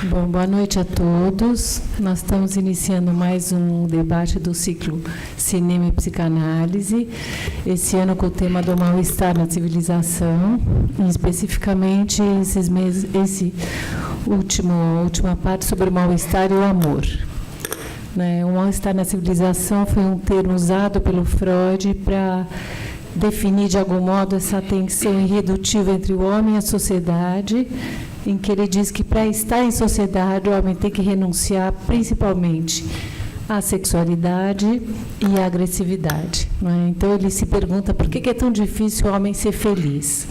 Bom, boa noite a todos. Nós estamos iniciando mais um debate do ciclo Cinema e Psicanálise, esse ano com o tema do mal-estar na civilização, e especificamente última parte sobre o mal-estar e o amor. O mal-estar na civilização foi um termo usado pelo Freud para definir, de algum modo, essa tensão irredutível entre o homem e a sociedade, em que ele diz que, para estar em sociedade, o homem tem que renunciar, principalmente, à sexualidade e à agressividade. Então, ele se pergunta por que é tão difícil o homem ser feliz.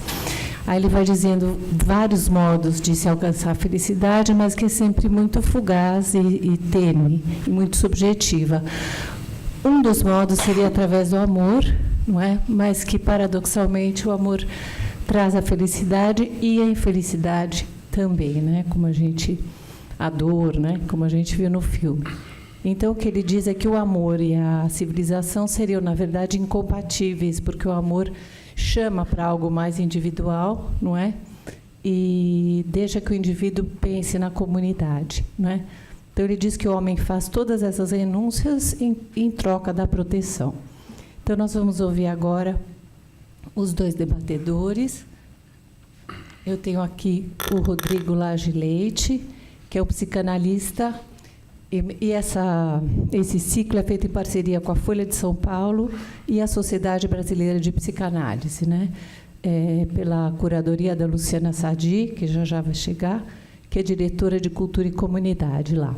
Aí ele vai dizendo vários modos de se alcançar a felicidade, mas que é sempre muito fugaz e tênue, e muito subjetiva. Um dos modos seria através do amor, não é? Mas que, paradoxalmente, o amor traz a felicidade e a infelicidade também, né? A dor, né? Como a gente viu no filme. Então, o que ele diz é que o amor e a civilização seriam, na verdade, incompatíveis, porque o amor chama para algo mais individual, não é? E deixa que o indivíduo pense na comunidade, não é? Então, ele diz que o homem faz todas essas renúncias em troca da proteção. Então, nós vamos ouvir agora os dois debatedores. Eu tenho aqui o Rodrigo Lage Leite, que é um psicanalista, e esse ciclo é feito em parceria com a Folha de São Paulo e a Sociedade Brasileira de Psicanálise, né? Pela curadoria da Luciana Sadi, que já vai chegar, que é diretora de Cultura e Comunidade lá.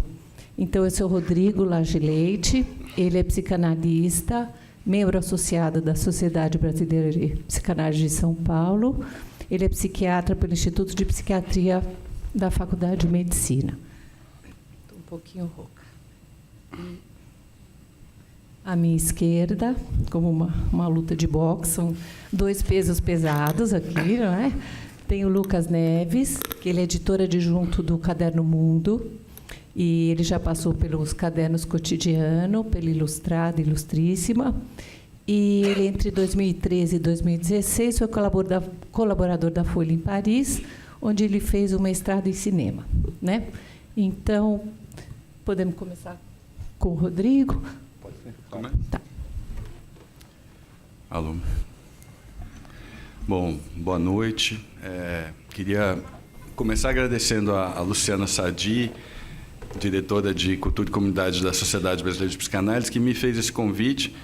Então, esse é o Rodrigo Lage Leite, ele é psicanalista, membro associado da Sociedade Brasileira de Psicanálise de São Paulo. Ele é psiquiatra pelo Instituto de Psiquiatria da Faculdade de Medicina. Estou um pouquinho rouca. À minha esquerda, como uma luta de boxe, são dois pesos pesados aqui, não é? Tem o Lucas Neves, que ele é editor adjunto do Caderno Mundo, e ele já passou pelos Cadernos Cotidiano, pela Ilustrada, Ilustríssima, e ele, entre 2013 e 2016, foi colaborador da Folha em Paris, onde ele fez um mestrado em cinema, né? Então, podemos começar com o Rodrigo? Pode ser. Tá. Alô. Bom, boa noite. Queria começar agradecendo a Luciana Sadi, diretora de Cultura e Comunidade da Sociedade Brasileira de Psicanálise, que me fez esse convite,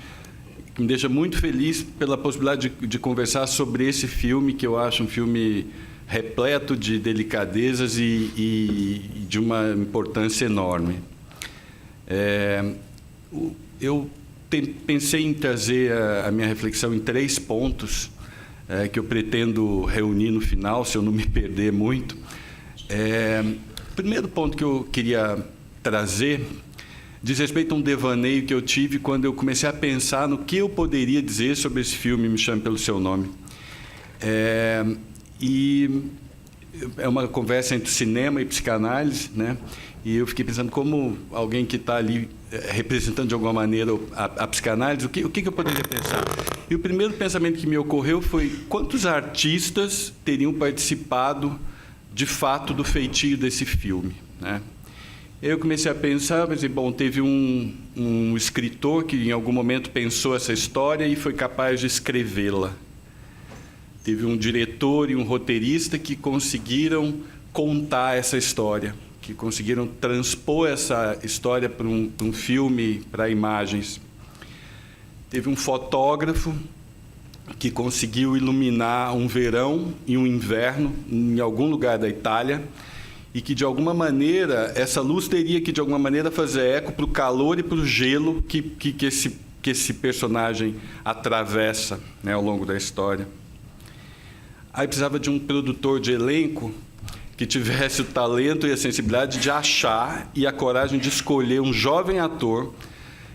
que me deixa muito feliz pela possibilidade de conversar sobre esse filme, que eu acho um filme repleto de delicadezas e de uma importância enorme. Eu pensei em trazer a minha reflexão em 3 pontos, que eu pretendo reunir no final, se eu não me perder muito. O primeiro ponto que eu queria trazer diz respeito a um devaneio que eu tive quando eu comecei a pensar no que eu poderia dizer sobre esse filme, Me Chame Pelo Seu Nome. E é uma conversa entre cinema e psicanálise, né? E eu fiquei pensando como alguém que está ali representando de alguma maneira a psicanálise, o que eu poderia pensar? E o primeiro pensamento que me ocorreu foi quantos artistas teriam participado de fato do feitio desse filme, né? Eu comecei a pensar, mas bom, teve um escritor que em algum momento pensou essa história e foi capaz de escrevê-la. Teve um diretor e um roteirista que conseguiram contar essa história, que conseguiram transpor essa história para um filme, para imagens. Teve um fotógrafo que conseguiu iluminar um verão e um inverno em algum lugar da Itália, e que, de alguma maneira, essa luz teria que, de alguma maneira, fazer eco para o calor e para o gelo que esse personagem atravessa, né, ao longo da história. Aí precisava de um produtor de elenco que tivesse o talento e a sensibilidade de achar e a coragem de escolher um jovem ator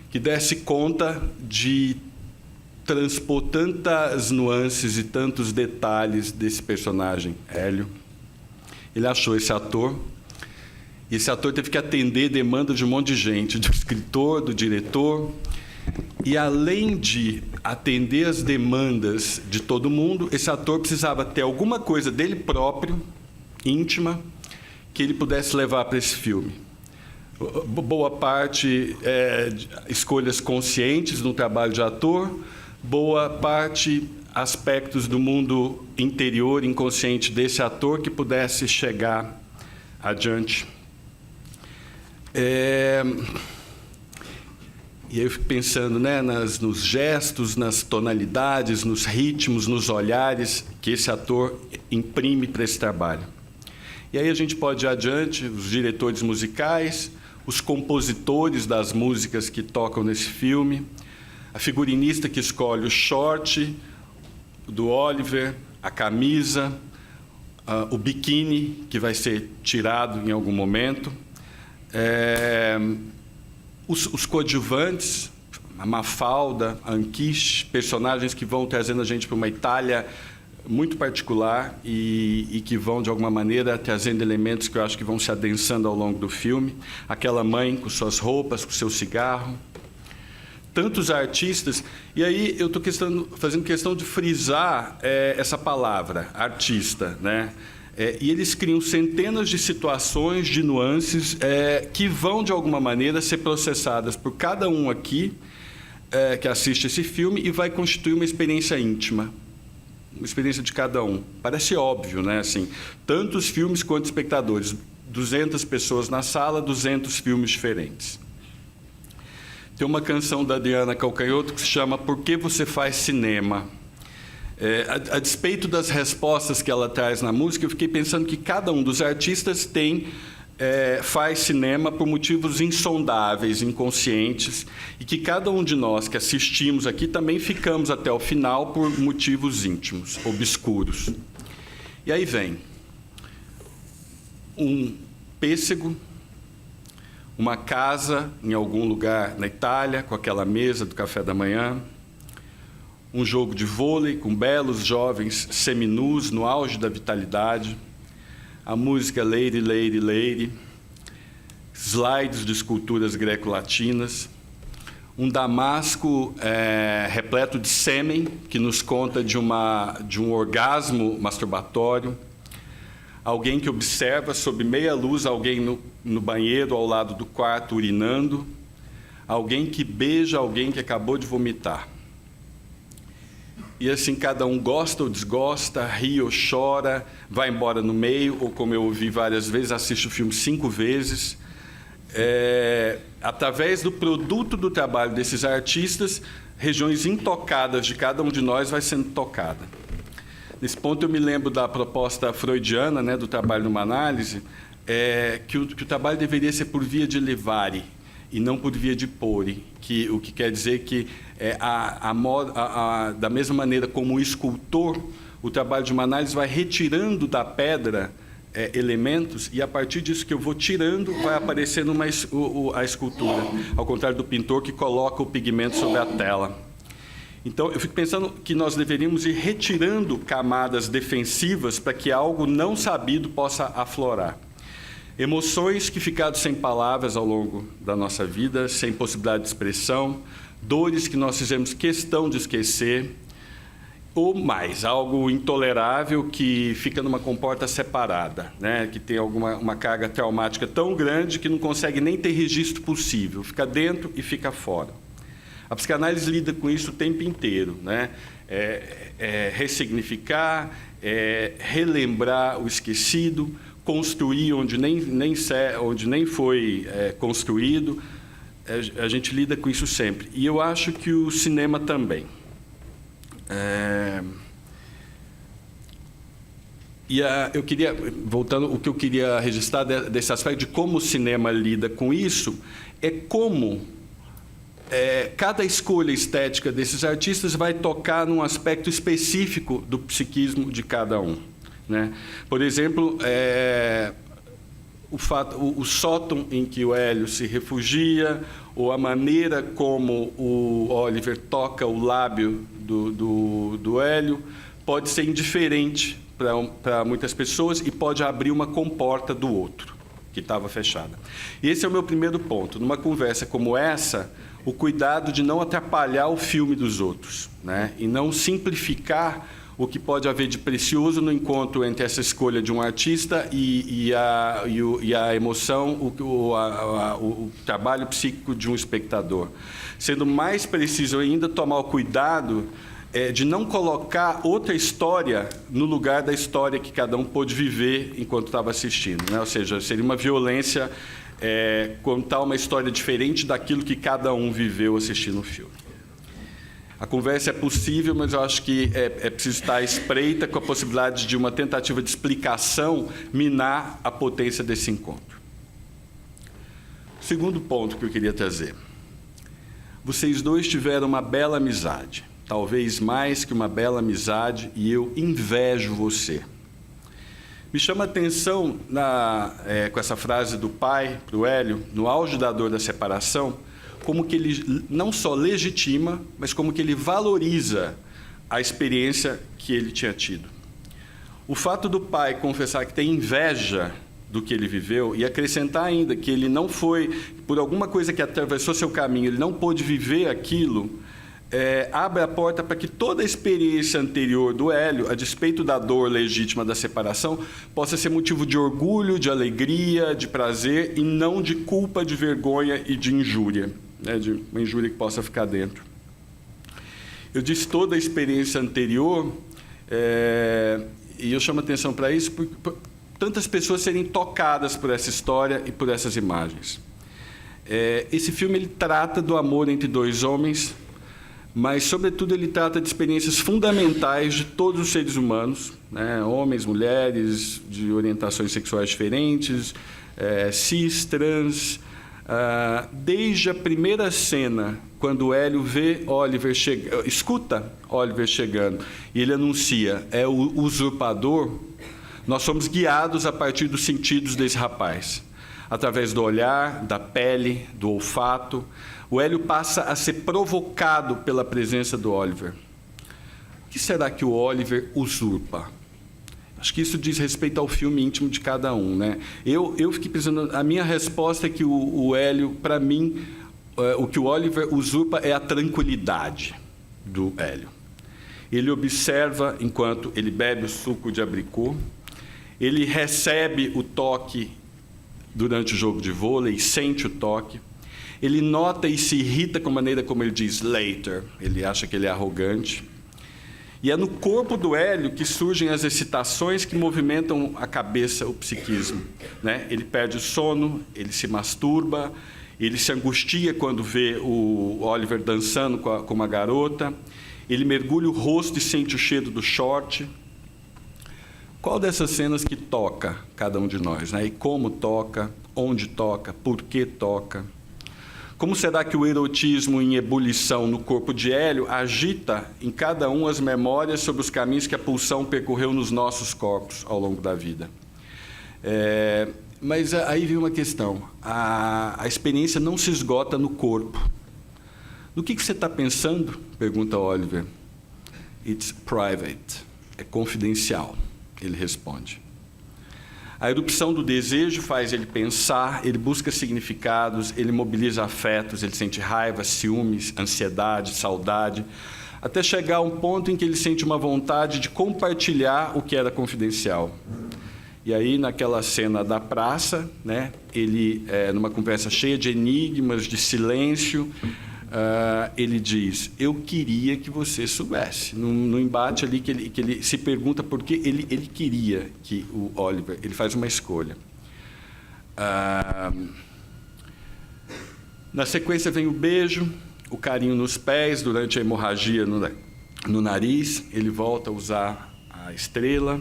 que desse conta de transpor tantas nuances e tantos detalhes desse personagem, Hélio. Ele achou esse ator, e esse ator teve que atender demanda de um monte de gente, do escritor, do diretor, e além de atender as demandas de todo mundo, esse ator precisava ter alguma coisa dele próprio, íntima, que ele pudesse levar para esse filme? Boa parte escolhas conscientes no trabalho de ator, boa parte aspectos do mundo interior, inconsciente desse ator que pudesse chegar adiante. E aí eu fico pensando, né, nos gestos, nas tonalidades, nos ritmos, nos olhares que esse ator imprime para esse trabalho. E aí a gente pode ir adiante, os diretores musicais, os compositores das músicas que tocam nesse filme, a figurinista que escolhe o short do Oliver, a camisa, o biquíni que vai ser tirado em algum momento, os coadjuvantes, a Mafalda, a Anquiche, personagens que vão trazendo a gente para uma Itália muito particular e que vão, de alguma maneira, trazendo elementos que eu acho que vão se adensando ao longo do filme. Aquela mãe com suas roupas, com seu cigarro. Tantos artistas. E aí eu estou fazendo questão de frisar essa palavra, artista, né? E eles criam centenas de situações, de nuances, que vão, de alguma maneira, ser processadas por cada um aqui que assiste esse filme e vai constituir uma experiência íntima. Uma experiência de cada um. Parece óbvio, né? Assim, tantos filmes quanto espectadores. 200 pessoas na sala, 200 filmes diferentes. Tem uma canção da Adriana Calcanhoto que se chama Por que você faz cinema? A despeito das respostas que ela traz na música, eu fiquei pensando que cada um dos artistas faz cinema por motivos insondáveis, inconscientes, e que cada um de nós que assistimos aqui também ficamos até o final por motivos íntimos, obscuros. E aí vem um pêssego, uma casa em algum lugar na Itália, com aquela mesa do café da manhã, um jogo de vôlei com belos jovens seminus no auge da vitalidade, a música Lady, Lady, Lady, slides de esculturas greco-latinas, um damasco repleto de sêmen, que nos conta de um orgasmo masturbatório, alguém que observa sob meia luz alguém no banheiro ao lado do quarto urinando, alguém que beija alguém que acabou de vomitar. E assim, cada um gosta ou desgosta, ri ou chora, vai embora no meio, ou como eu ouvi várias vezes, assiste o filme 5 vezes. Através do produto do trabalho desses artistas, regiões intocadas de cada um de nós vai sendo tocada. Nesse ponto eu me lembro da proposta freudiana, né, do trabalho numa análise, que o trabalho deveria ser por via de levare, e não por via de pore, o que quer dizer que da mesma maneira como o escultor, o trabalho de uma análise vai retirando da pedra elementos, e a partir disso que eu vou tirando, vai aparecendo a escultura, ao contrário do pintor que coloca o pigmento sobre a tela. Então, eu fico pensando que nós deveríamos ir retirando camadas defensivas para que algo não sabido possa aflorar. Emoções que ficaram sem palavras ao longo da nossa vida, sem possibilidade de expressão, dores que nós fizemos questão de esquecer, ou mais, algo intolerável que fica numa comporta separada, né? Que tem uma carga traumática tão grande que não consegue nem ter registro possível, fica dentro e fica fora. A psicanálise lida com isso o tempo inteiro, né? Ressignificar, relembrar o esquecido, construir onde nem foi construído. A gente lida com isso sempre. E eu acho que o cinema também. Eu queria, voltando, o que eu queria registrar desse aspecto de como o cinema lida com isso, é como cada escolha estética desses artistas vai tocar num aspecto específico do psiquismo de cada um, né? Por exemplo, o sótão em que o Hélio se refugia, ou a maneira como o Oliver toca o lábio do Hélio, pode ser indiferente para muitas pessoas e pode abrir uma comporta do outro, que estava fechada. E esse é o meu primeiro ponto. Numa conversa como essa, o cuidado de não atrapalhar o filme dos outros, né? E não simplificar o que pode haver de precioso no encontro entre essa escolha de um artista e a emoção, o trabalho psíquico de um espectador. Sendo mais preciso ainda, tomar o cuidado de não colocar outra história no lugar da história que cada um pôde viver enquanto estava assistindo, né? Ou seja, seria uma violência contar uma história diferente daquilo que cada um viveu assistindo o filme. A conversa é possível, mas eu acho que é preciso estar à espreita com a possibilidade de uma tentativa de explicação minar a potência desse encontro. Segundo ponto que eu queria trazer. Vocês dois tiveram uma bela amizade, talvez mais que uma bela amizade, e eu invejo você. Me chama a atenção, com essa frase do pai para o Hélio, no auge da dor da separação, como que ele não só legitima, mas como que ele valoriza a experiência que ele tinha tido. O fato do pai confessar que tem inveja do que ele viveu e acrescentar ainda que ele não foi, por alguma coisa que atravessou seu caminho, ele não pôde viver aquilo, abre a porta para que toda a experiência anterior do Hélio, a despeito da dor legítima da separação, possa ser motivo de orgulho, de alegria, de prazer e não de culpa, de vergonha e de injúria, né, de uma injúria que possa ficar dentro. Eu disse toda a experiência anterior, e eu chamo atenção para isso por tantas pessoas serem tocadas por essa história e por essas imagens. Esse filme ele trata do amor entre dois homens, mas, sobretudo, ele trata de experiências fundamentais de todos os seres humanos, né? Homens, mulheres, de orientações sexuais diferentes, cis, trans, desde a primeira cena, quando o Hélio vê Oliver escuta Oliver chegando, e ele anuncia, é o usurpador, nós somos guiados a partir dos sentidos desse rapaz, através do olhar, da pele, do olfato. O Hélio passa a ser provocado pela presença do Oliver. O que será que o Oliver usurpa? Acho que isso diz respeito ao filme íntimo de cada um, né? Eu fiquei pensando, a minha resposta é que o Hélio, para mim, o que o Oliver usurpa é a tranquilidade do Hélio. Ele observa enquanto ele bebe o suco de abricô, ele recebe o toque durante o jogo de vôlei, sente o toque, ele nota e se irrita com a maneira como ele diz later, ele acha que ele é arrogante. E é no corpo do Hélio que surgem as excitações que movimentam a cabeça, o psiquismo, né? Ele perde o sono, ele se masturba, ele se angustia quando vê o Oliver dançando com uma garota, ele mergulha o rosto e sente o cheiro do short. Qual dessas cenas que toca cada um de nós, né? E como toca, onde toca, por que toca? Como será que o erotismo em ebulição no corpo de Hélio agita em cada um as memórias sobre os caminhos que a pulsão percorreu nos nossos corpos ao longo da vida? Mas aí vem uma questão. A experiência não se esgota no corpo. No que você está pensando? Pergunta Oliver. It's private. É confidencial, ele responde. A erupção do desejo faz ele pensar, ele busca significados, ele mobiliza afetos, ele sente raiva, ciúmes, ansiedade, saudade, até chegar a um ponto em que ele sente uma vontade de compartilhar o que era confidencial. E aí, naquela cena da praça, né, ele, numa conversa cheia de enigmas, de silêncio, ele diz, eu queria que você soubesse. No embate ali que ele se pergunta por que ele queria que o Oliver, ele faz uma escolha. Na sequência vem o beijo, o carinho nos pés durante a hemorragia no nariz, ele volta a usar a estrela.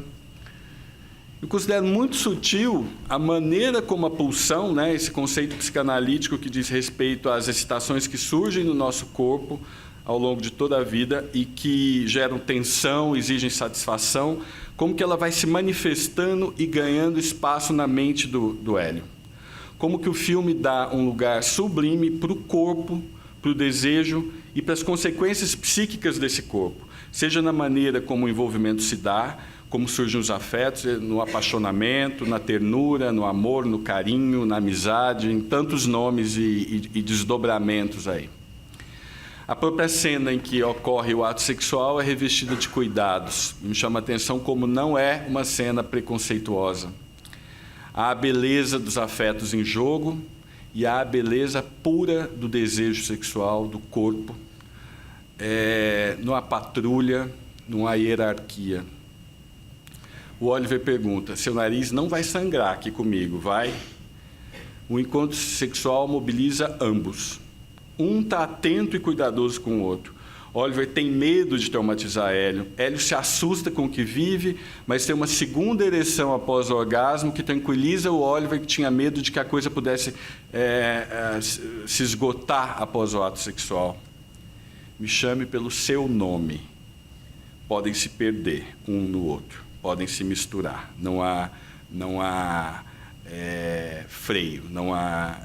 Eu considero muito sutil a maneira como a pulsão, né, esse conceito psicanalítico que diz respeito às excitações que surgem no nosso corpo ao longo de toda a vida e que geram tensão, exigem satisfação, como que ela vai se manifestando e ganhando espaço na mente do Hélio. Como que o filme dá um lugar sublime para o corpo, para o desejo e para as consequências psíquicas desse corpo, seja na maneira como o envolvimento se dá, como surgem os afetos, no apaixonamento, na ternura, no amor, no carinho, na amizade, em tantos nomes e desdobramentos aí. A própria cena em que ocorre o ato sexual é revestida de cuidados. Me chama a atenção como não é uma cena preconceituosa. Há a beleza dos afetos em jogo e há a beleza pura do desejo sexual, do corpo. Não há patrulha, não há hierarquia. O Oliver pergunta: seu nariz não vai sangrar aqui comigo, vai? O encontro sexual mobiliza ambos. Um está atento e cuidadoso com o outro. Oliver tem medo de traumatizar Hélio. Hélio se assusta com o que vive, mas tem uma segunda ereção após o orgasmo que tranquiliza o Oliver, que tinha medo de que a coisa pudesse se esgotar após o ato sexual. Me chame pelo seu nome. Podem se perder um no outro, podem se misturar. Não há freio, não há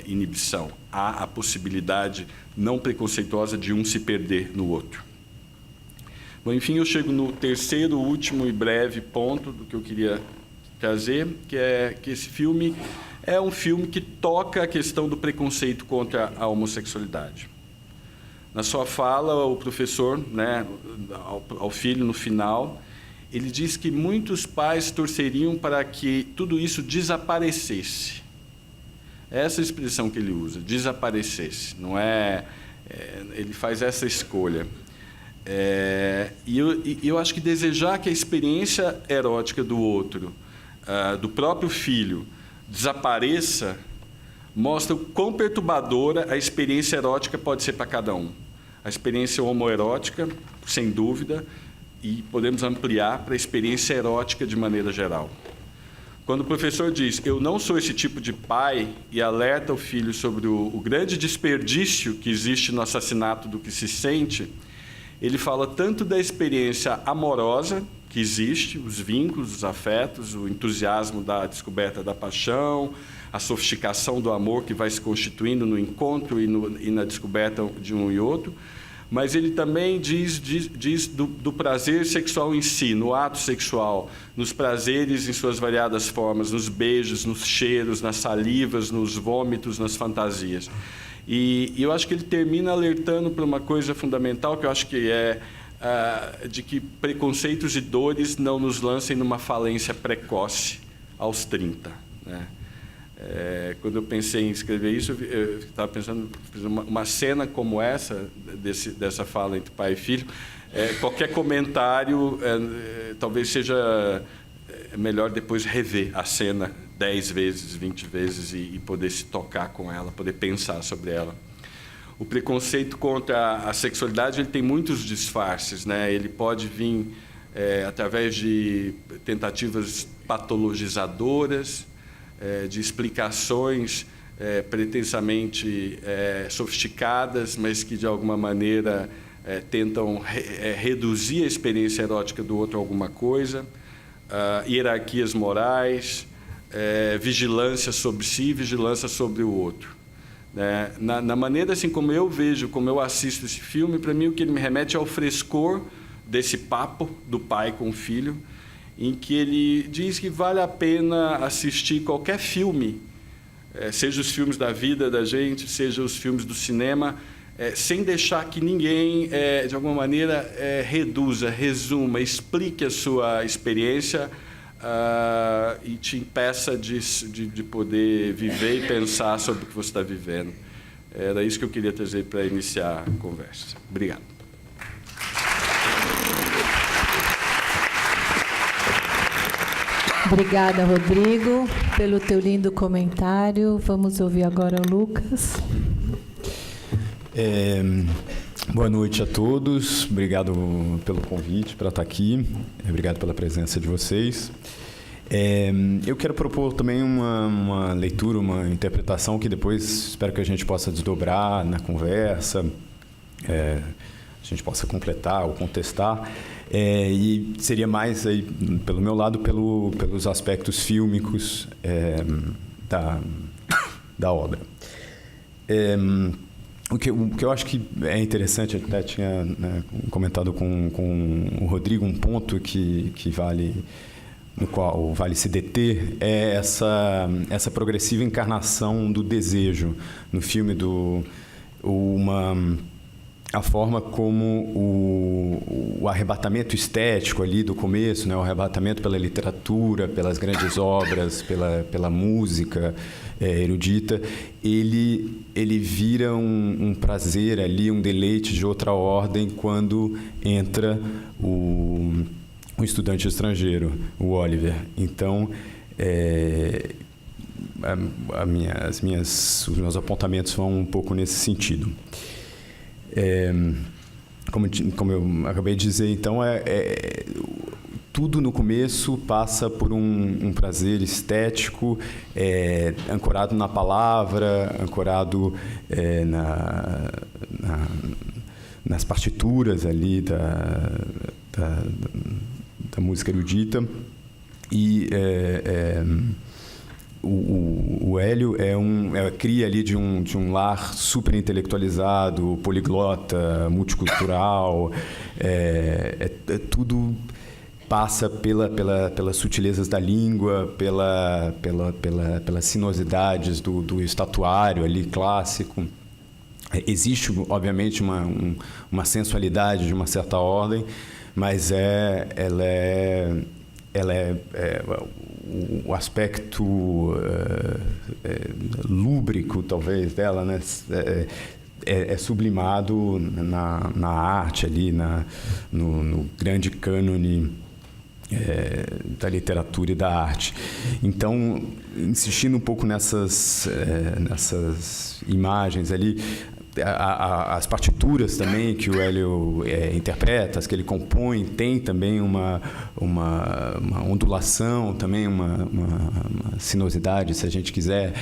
inibição. Há a possibilidade não preconceituosa de um se perder no outro. Bom, enfim, eu chego no terceiro, último e breve ponto do que eu queria trazer, que é que esse filme é um filme que toca a questão do preconceito contra a homossexualidade. Na sua fala, o professor, ao filho, no final, ele diz que muitos pais torceriam para que tudo isso desaparecesse. Essa é a expressão que ele usa, desaparecesse. Não ele faz essa escolha. E eu acho que desejar que a experiência erótica do outro, do próprio filho, desapareça, mostra o quão perturbadora a experiência erótica pode ser para cada um. A experiência homoerótica, sem dúvida, e podemos ampliar para a experiência erótica de maneira geral. Quando o professor diz: eu não sou esse tipo de pai, e alerta o filho sobre o grande desperdício que existe no assassinato do que se sente, ele fala tanto da experiência amorosa que existe, os vínculos, os afetos, o entusiasmo da descoberta da paixão, a sofisticação do amor que vai se constituindo no encontro e na descoberta de um e outro, mas ele também diz do prazer sexual em si, no ato sexual, nos prazeres em suas variadas formas, nos beijos, nos cheiros, nas salivas, nos vômitos, nas fantasias. E eu acho que ele termina alertando para uma coisa fundamental, que eu acho que é de que preconceitos e dores não nos lancem numa falência precoce aos 30, né? Quando eu pensei em escrever isso, eu estava pensando uma cena como essa, dessa fala entre pai e filho, qualquer comentário talvez seja melhor depois rever a cena 10 vezes, 20 vezes e poder se tocar com ela, poder pensar sobre ela. O preconceito contra a sexualidade ele tem muitos disfarces, né? Ele pode vir através de tentativas patologizadoras, de explicações pretensamente sofisticadas, mas que de alguma maneira tentam reduzir a experiência erótica do outro a alguma coisa, hierarquias morais, vigilância sobre si, vigilância sobre o outro. Na maneira assim como eu vejo, como eu assisto esse filme, para mim o que ele me remete é ao frescor desse papo do pai com o filho, em que ele diz que vale a pena assistir qualquer filme, seja os filmes da vida da gente, seja os filmes do cinema, sem deixar que ninguém, de alguma maneira, reduza, resuma, explique a sua experiência e te impeça de poder viver e pensar sobre o que você está vivendo. Era isso que eu queria trazer para iniciar a conversa. Obrigado. Obrigada, Rodrigo, pelo teu lindo comentário. Vamos ouvir agora o Lucas. Boa noite a todos. Obrigado pelo convite para estar aqui. Obrigado pela presença de vocês. Eu quero propor também uma leitura, uma interpretação que depois espero que a gente possa desdobrar na conversa, a gente possa completar ou contestar. E seria mais, aí, pelo meu lado, pelos aspectos fílmicos da obra. O que eu acho que é interessante, eu até tinha comentado com o Rodrigo, um ponto no qual vale se deter, é essa progressiva encarnação do desejo no filme, a forma como o arrebatamento estético ali do começo, né, o arrebatamento pela literatura, pelas grandes obras, pela música erudita, ele vira um prazer ali, um deleite de outra ordem quando entra o estudante estrangeiro, o Oliver. Então, os meus apontamentos vão um pouco nesse sentido. Como eu acabei de dizer, então, tudo no começo passa por um prazer estético, ancorado na palavra, ancorado nas partituras ali da música erudita. E o Hélio cria ali de um lar super intelectualizado, poliglota, multicultural, tudo passa pelas sutilezas da língua, pelas sinuosidades do estatuário ali clássico. Existe, obviamente, uma sensualidade de uma certa ordem, mas ela é o aspecto lúbrico, talvez, dela, né? É sublimado na arte ali, no grande cânone da literatura e da arte. Então, insistindo um pouco nessas imagens ali, as partituras também que o Hélio interpreta, as que ele compõe, tem também uma ondulação, também uma sinuosidade, se a gente quiser.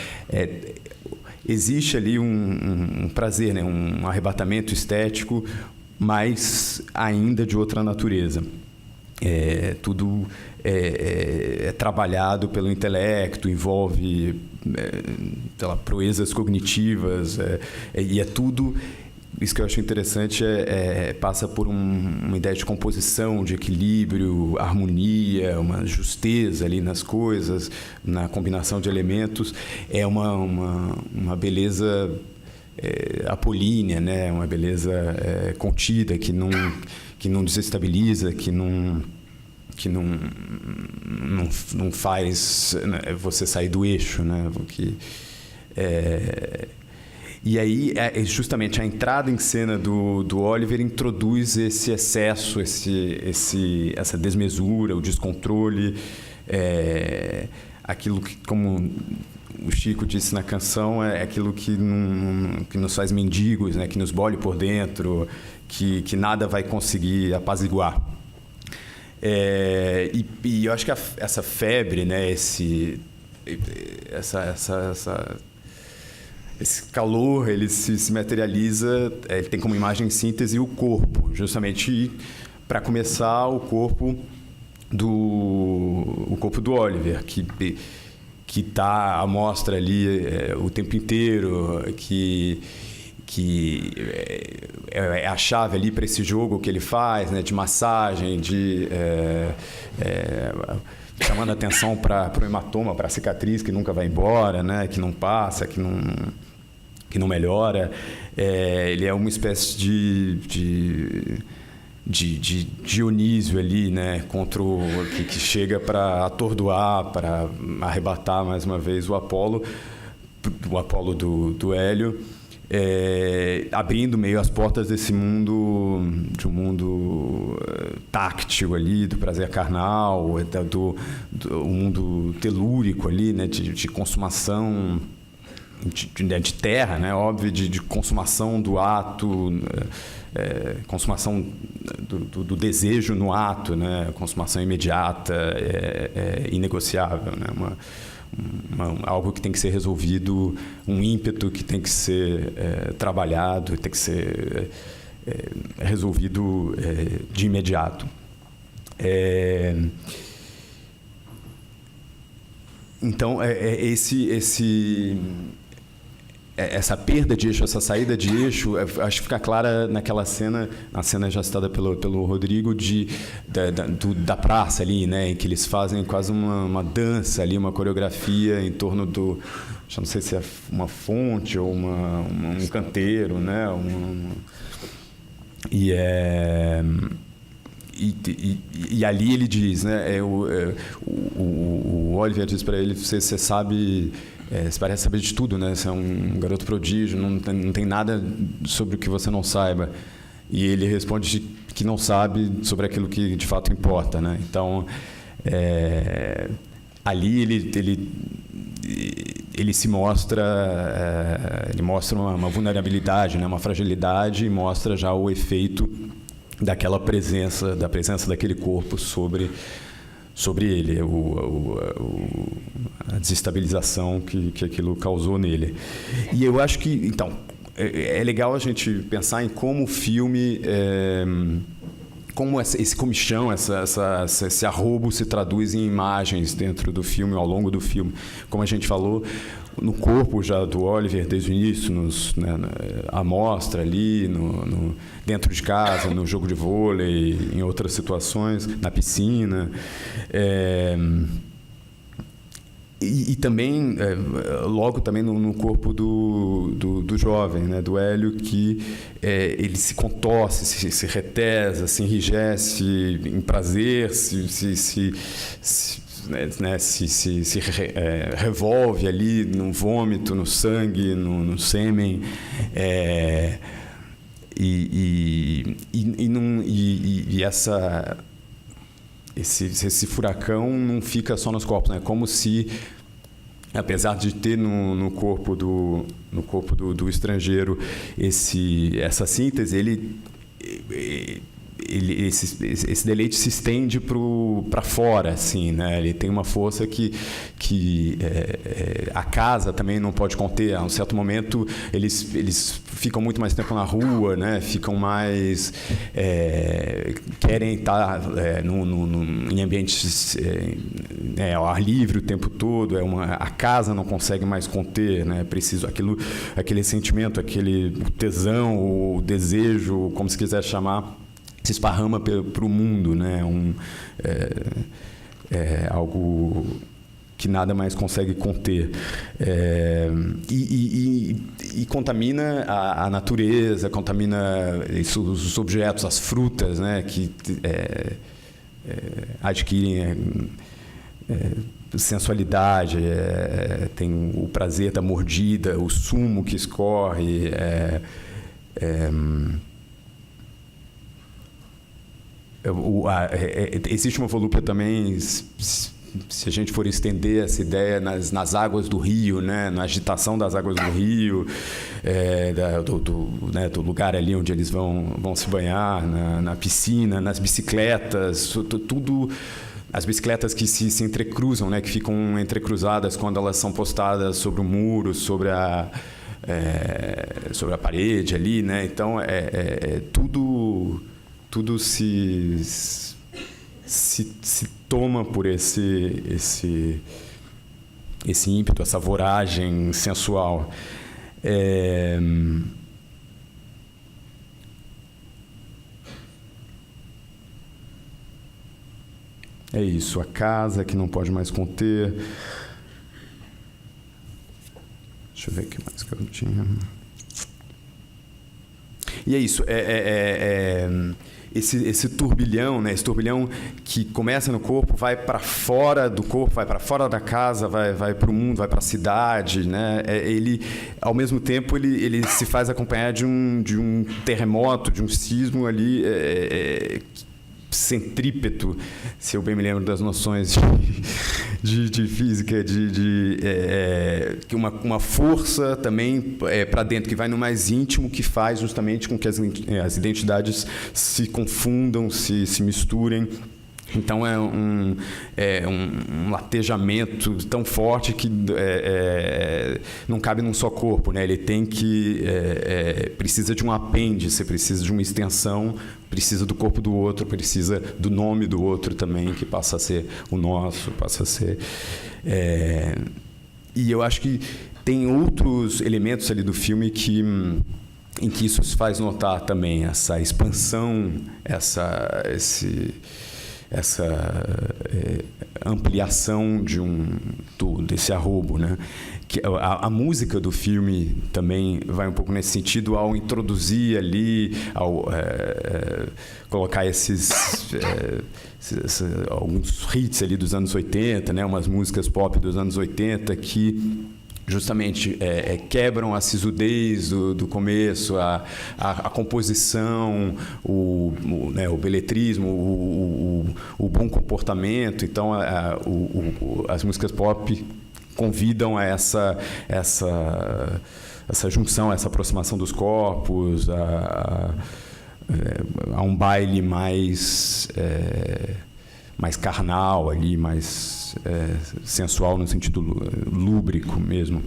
Existe ali um prazer, né? Um arrebatamento estético, mas ainda de outra natureza. Tudo é trabalhado pelo intelecto, envolve proezas cognitivas, e é tudo. Isso que eu acho interessante passa por uma ideia de composição, de equilíbrio, harmonia, uma justeza ali nas coisas, na combinação de elementos. É uma beleza apolínea, né? Uma beleza contida, que não desestabiliza, que não faz você sair do eixo, né? E aí, justamente, a entrada em cena do Oliver introduz esse excesso, essa desmesura, o descontrole, aquilo que, como o Chico disse na canção, é aquilo que nos faz mendigos, né? Que nos bolhe por dentro, que nada vai conseguir apaziguar. E eu acho que essa febre, né? Esse calor, ele se materializa, ele tem como imagem em síntese o corpo, justamente para começar o corpo do Oliver, que está à mostra ali o tempo inteiro, que é a chave ali para esse jogo que ele faz, né, de massagem, chamando a atenção para o hematoma, para a cicatriz que nunca vai embora, né, que não passa, que não melhora. Ele é uma espécie de Dionísio ali, né, que chega para atordoar, para arrebatar mais uma vez o Apolo do Hélio, abrindo meio as portas desse mundo, de um mundo táctil ali, do prazer carnal, do mundo telúrico ali, né, de consumação de terra, né, óbvio, de consumação do ato, consumação do desejo no ato, né, consumação imediata, inegociável, né, algo que tem que ser resolvido, um ímpeto que tem que ser trabalhado, tem que ser resolvido de imediato. Então, essa perda de eixo, essa saída de eixo, acho que fica clara naquela cena, na cena já citada pelo Rodrigo, da praça ali, né, em que eles fazem quase uma dança ali, uma coreografia em torno já não sei se é uma fonte ou um canteiro, né, E ali ele diz, né? O Oliver diz para ele: você sabe, você parece saber de tudo, né? Você é um garoto prodígio, não tem nada sobre o que você não saiba. E ele responde que não sabe sobre aquilo que de fato importa, né? Então, ali ele se mostra, ele mostra uma vulnerabilidade, né? Uma fragilidade, e mostra já o efeito daquela presença, daquele corpo sobre ele, a desestabilização que aquilo causou nele. E eu acho que, então, é legal a gente pensar em como o filme, como esse comichão, esse arrobo se traduz em imagens dentro do filme, ao longo do filme. Como a gente falou, no corpo já do Oliver desde o início, a mostra ali, dentro de casa, no jogo de vôlei, em outras situações, na piscina. E também, logo também no corpo do jovem, né, do Hélio, que ele se contorce, se retesa, se enrijece em prazer, se revolve ali no vômito, no sangue, no sêmen, esse furacão não fica só nos corpos, né? Como se, apesar de ter no corpo do estrangeiro essa síntese, esse deleite se estende para fora, assim, né? Ele tem uma força que a casa também não pode conter. A um certo momento eles ficam muito mais tempo na rua, né? Ficam mais querem estar em ambientes ao ar livre o tempo todo. A casa não consegue mais conter, né? Preciso aquele sentimento, aquele tesão, o desejo, como se quiser chamar, se esparrama para o mundo, né? Algo que nada mais consegue conter. E contamina a natureza, contamina os objetos, as frutas, né? Que adquirem sensualidade, tem o prazer da mordida, o sumo que escorre. Existe uma volúpia também, se a gente for estender essa ideia nas águas do rio, né? Na agitação das águas do rio, do lugar ali onde eles vão se banhar, na piscina, nas bicicletas, tudo. As bicicletas que se entrecruzam, né? Que ficam entrecruzadas quando elas são postadas sobre o muro, sobre a parede ali, né? Então, tudo se toma por esse ímpeto, essa voragem sensual. É isso, a casa que não pode mais conter. Deixa eu ver o que mais que eu tinha. E é isso, esse turbilhão, né? Esse turbilhão que começa no corpo, vai para fora do corpo, vai para fora da casa, vai para o mundo, vai para a cidade, né? Ele, ao mesmo tempo, ele se faz acompanhar de um terremoto, de um sismo ali centrípeto, se eu bem me lembro das noções de física, uma força também para dentro, que vai no mais íntimo, que faz justamente com que as identidades se confundam, se misturem. Então é um latejamento tão forte que não cabe num só corpo, né? Ele tem que precisa de um apêndice, precisa de uma extensão, precisa do corpo do outro, precisa do nome do outro também, que passa a ser o nosso, passa a ser. E eu acho que tem outros elementos ali do filme em que isso se faz notar também, essa expansão, essa ampliação desse arrobo, né? Que a música do filme também vai um pouco nesse sentido ao introduzir ali, ao colocar alguns hits ali dos anos 80, né? Umas músicas pop dos anos 80 que justamente quebram a sisudez do começo, a composição, o beletrismo, o bom comportamento. Então, as músicas pop convidam a essa junção, essa aproximação dos corpos, a um baile mais carnal ali, mais sensual no sentido lúbrico mesmo.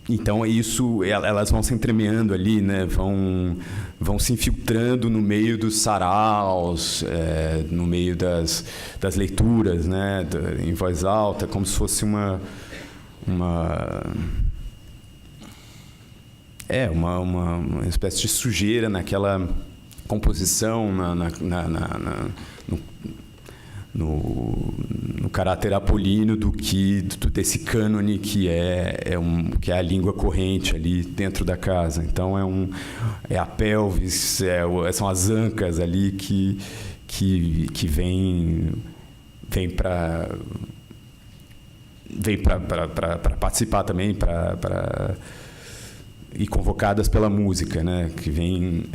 Então isso, elas vão se entremeando ali, né? Vão se infiltrando no meio dos saraus, no meio das leituras, né? Em voz alta, como se fosse uma espécie de sujeira naquela composição, no caráter apolíneo desse cânone que é a língua corrente ali dentro da casa. Então é a pelvis, são as ancas ali que vem para participar também, e convocadas pela música, né, que vem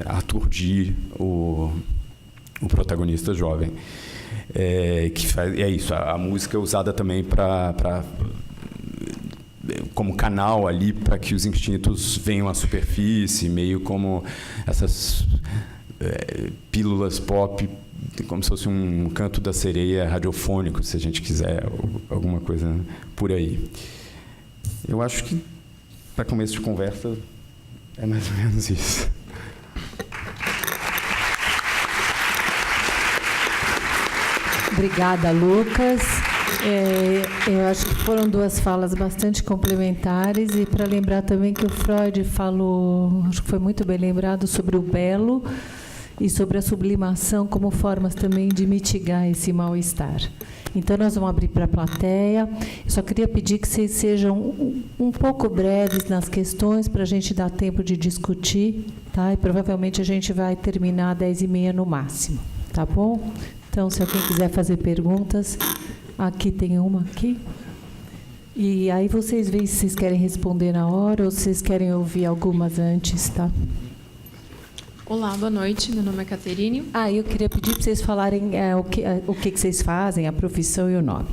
aturdir o protagonista jovem. Isso, a música é usada também como canal ali para que os instintos venham à superfície, meio como essas pílulas pop, como se fosse um canto da sereia radiofônico, se a gente quiser, alguma coisa por aí. Eu acho que, para começo de conversa, é mais ou menos isso. Obrigada, Lucas. Eu acho que foram duas falas bastante complementares, e para lembrar também que o Freud falou, acho que foi muito bem lembrado, sobre o belo e sobre a sublimação como formas também de mitigar esse mal-estar. Então, nós vamos abrir para a plateia. Eu só queria pedir que vocês sejam um pouco breves nas questões, para a gente dar tempo de discutir, tá? E provavelmente a gente vai terminar às 10h30 no máximo, tá bom? Então, se alguém quiser fazer perguntas, aqui tem uma aqui. E aí vocês veem se vocês querem responder na hora ou se vocês querem ouvir algumas antes, tá? Olá, boa noite. Meu nome é Caterine. Eu queria pedir para vocês falarem o que vocês fazem, a profissão e o nome.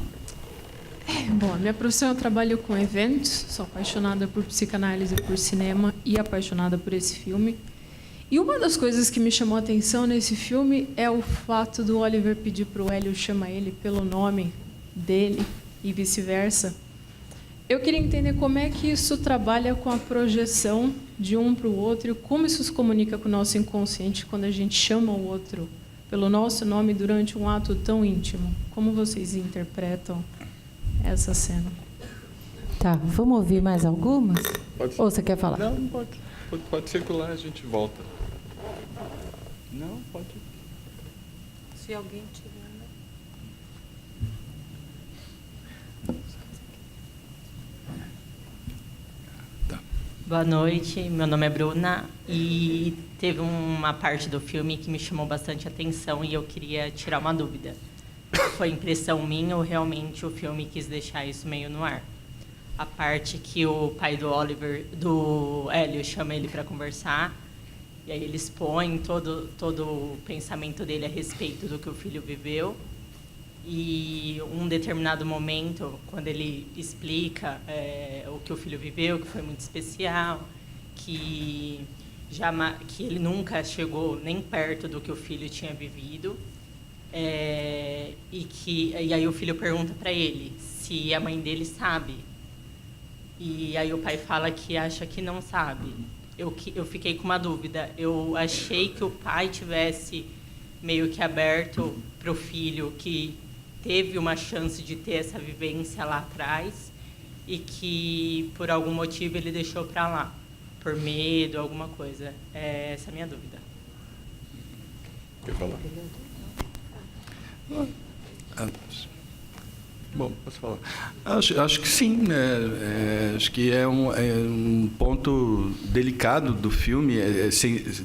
Bom, a minha profissão, eu trabalho com eventos, sou apaixonada por psicanálise, por cinema e apaixonada por esse filme. E uma das coisas que me chamou a atenção nesse filme é o fato do Oliver pedir para o Hélio chamar ele pelo nome dele e vice-versa. Eu queria entender como é que isso trabalha com a projeção de um para o outro e como isso se comunica com o nosso inconsciente quando a gente chama o outro pelo nosso nome durante um ato tão íntimo. Como vocês interpretam essa cena? Tá, vamos ouvir mais algumas? Pode. Ou você quer falar? Não, pode circular, a gente volta. Não, pode. Se alguém tiver. Boa noite, meu nome é Bruna e teve uma parte do filme que me chamou bastante atenção e eu queria tirar uma dúvida. Foi impressão minha ou realmente o filme quis deixar isso meio no ar? A parte que o pai do Hélio, chama ele para conversar e aí ele expõe todo o pensamento dele a respeito do que o filho viveu. E um determinado momento, quando ele explica o que o filho viveu, que foi muito especial, que ele nunca chegou nem perto do que o filho tinha vivido, e aí o filho pergunta para ele se a mãe dele sabe. E aí o pai fala que acha que não sabe. Eu fiquei com uma dúvida. Eu achei que o pai tivesse meio que aberto para o filho que teve uma chance de ter essa vivência lá atrás e que, por algum motivo, ele deixou para lá, por medo, alguma coisa. Essa é a minha dúvida. Quer falar? Bom, posso falar? Acho que sim. Acho que é um ponto delicado do filme,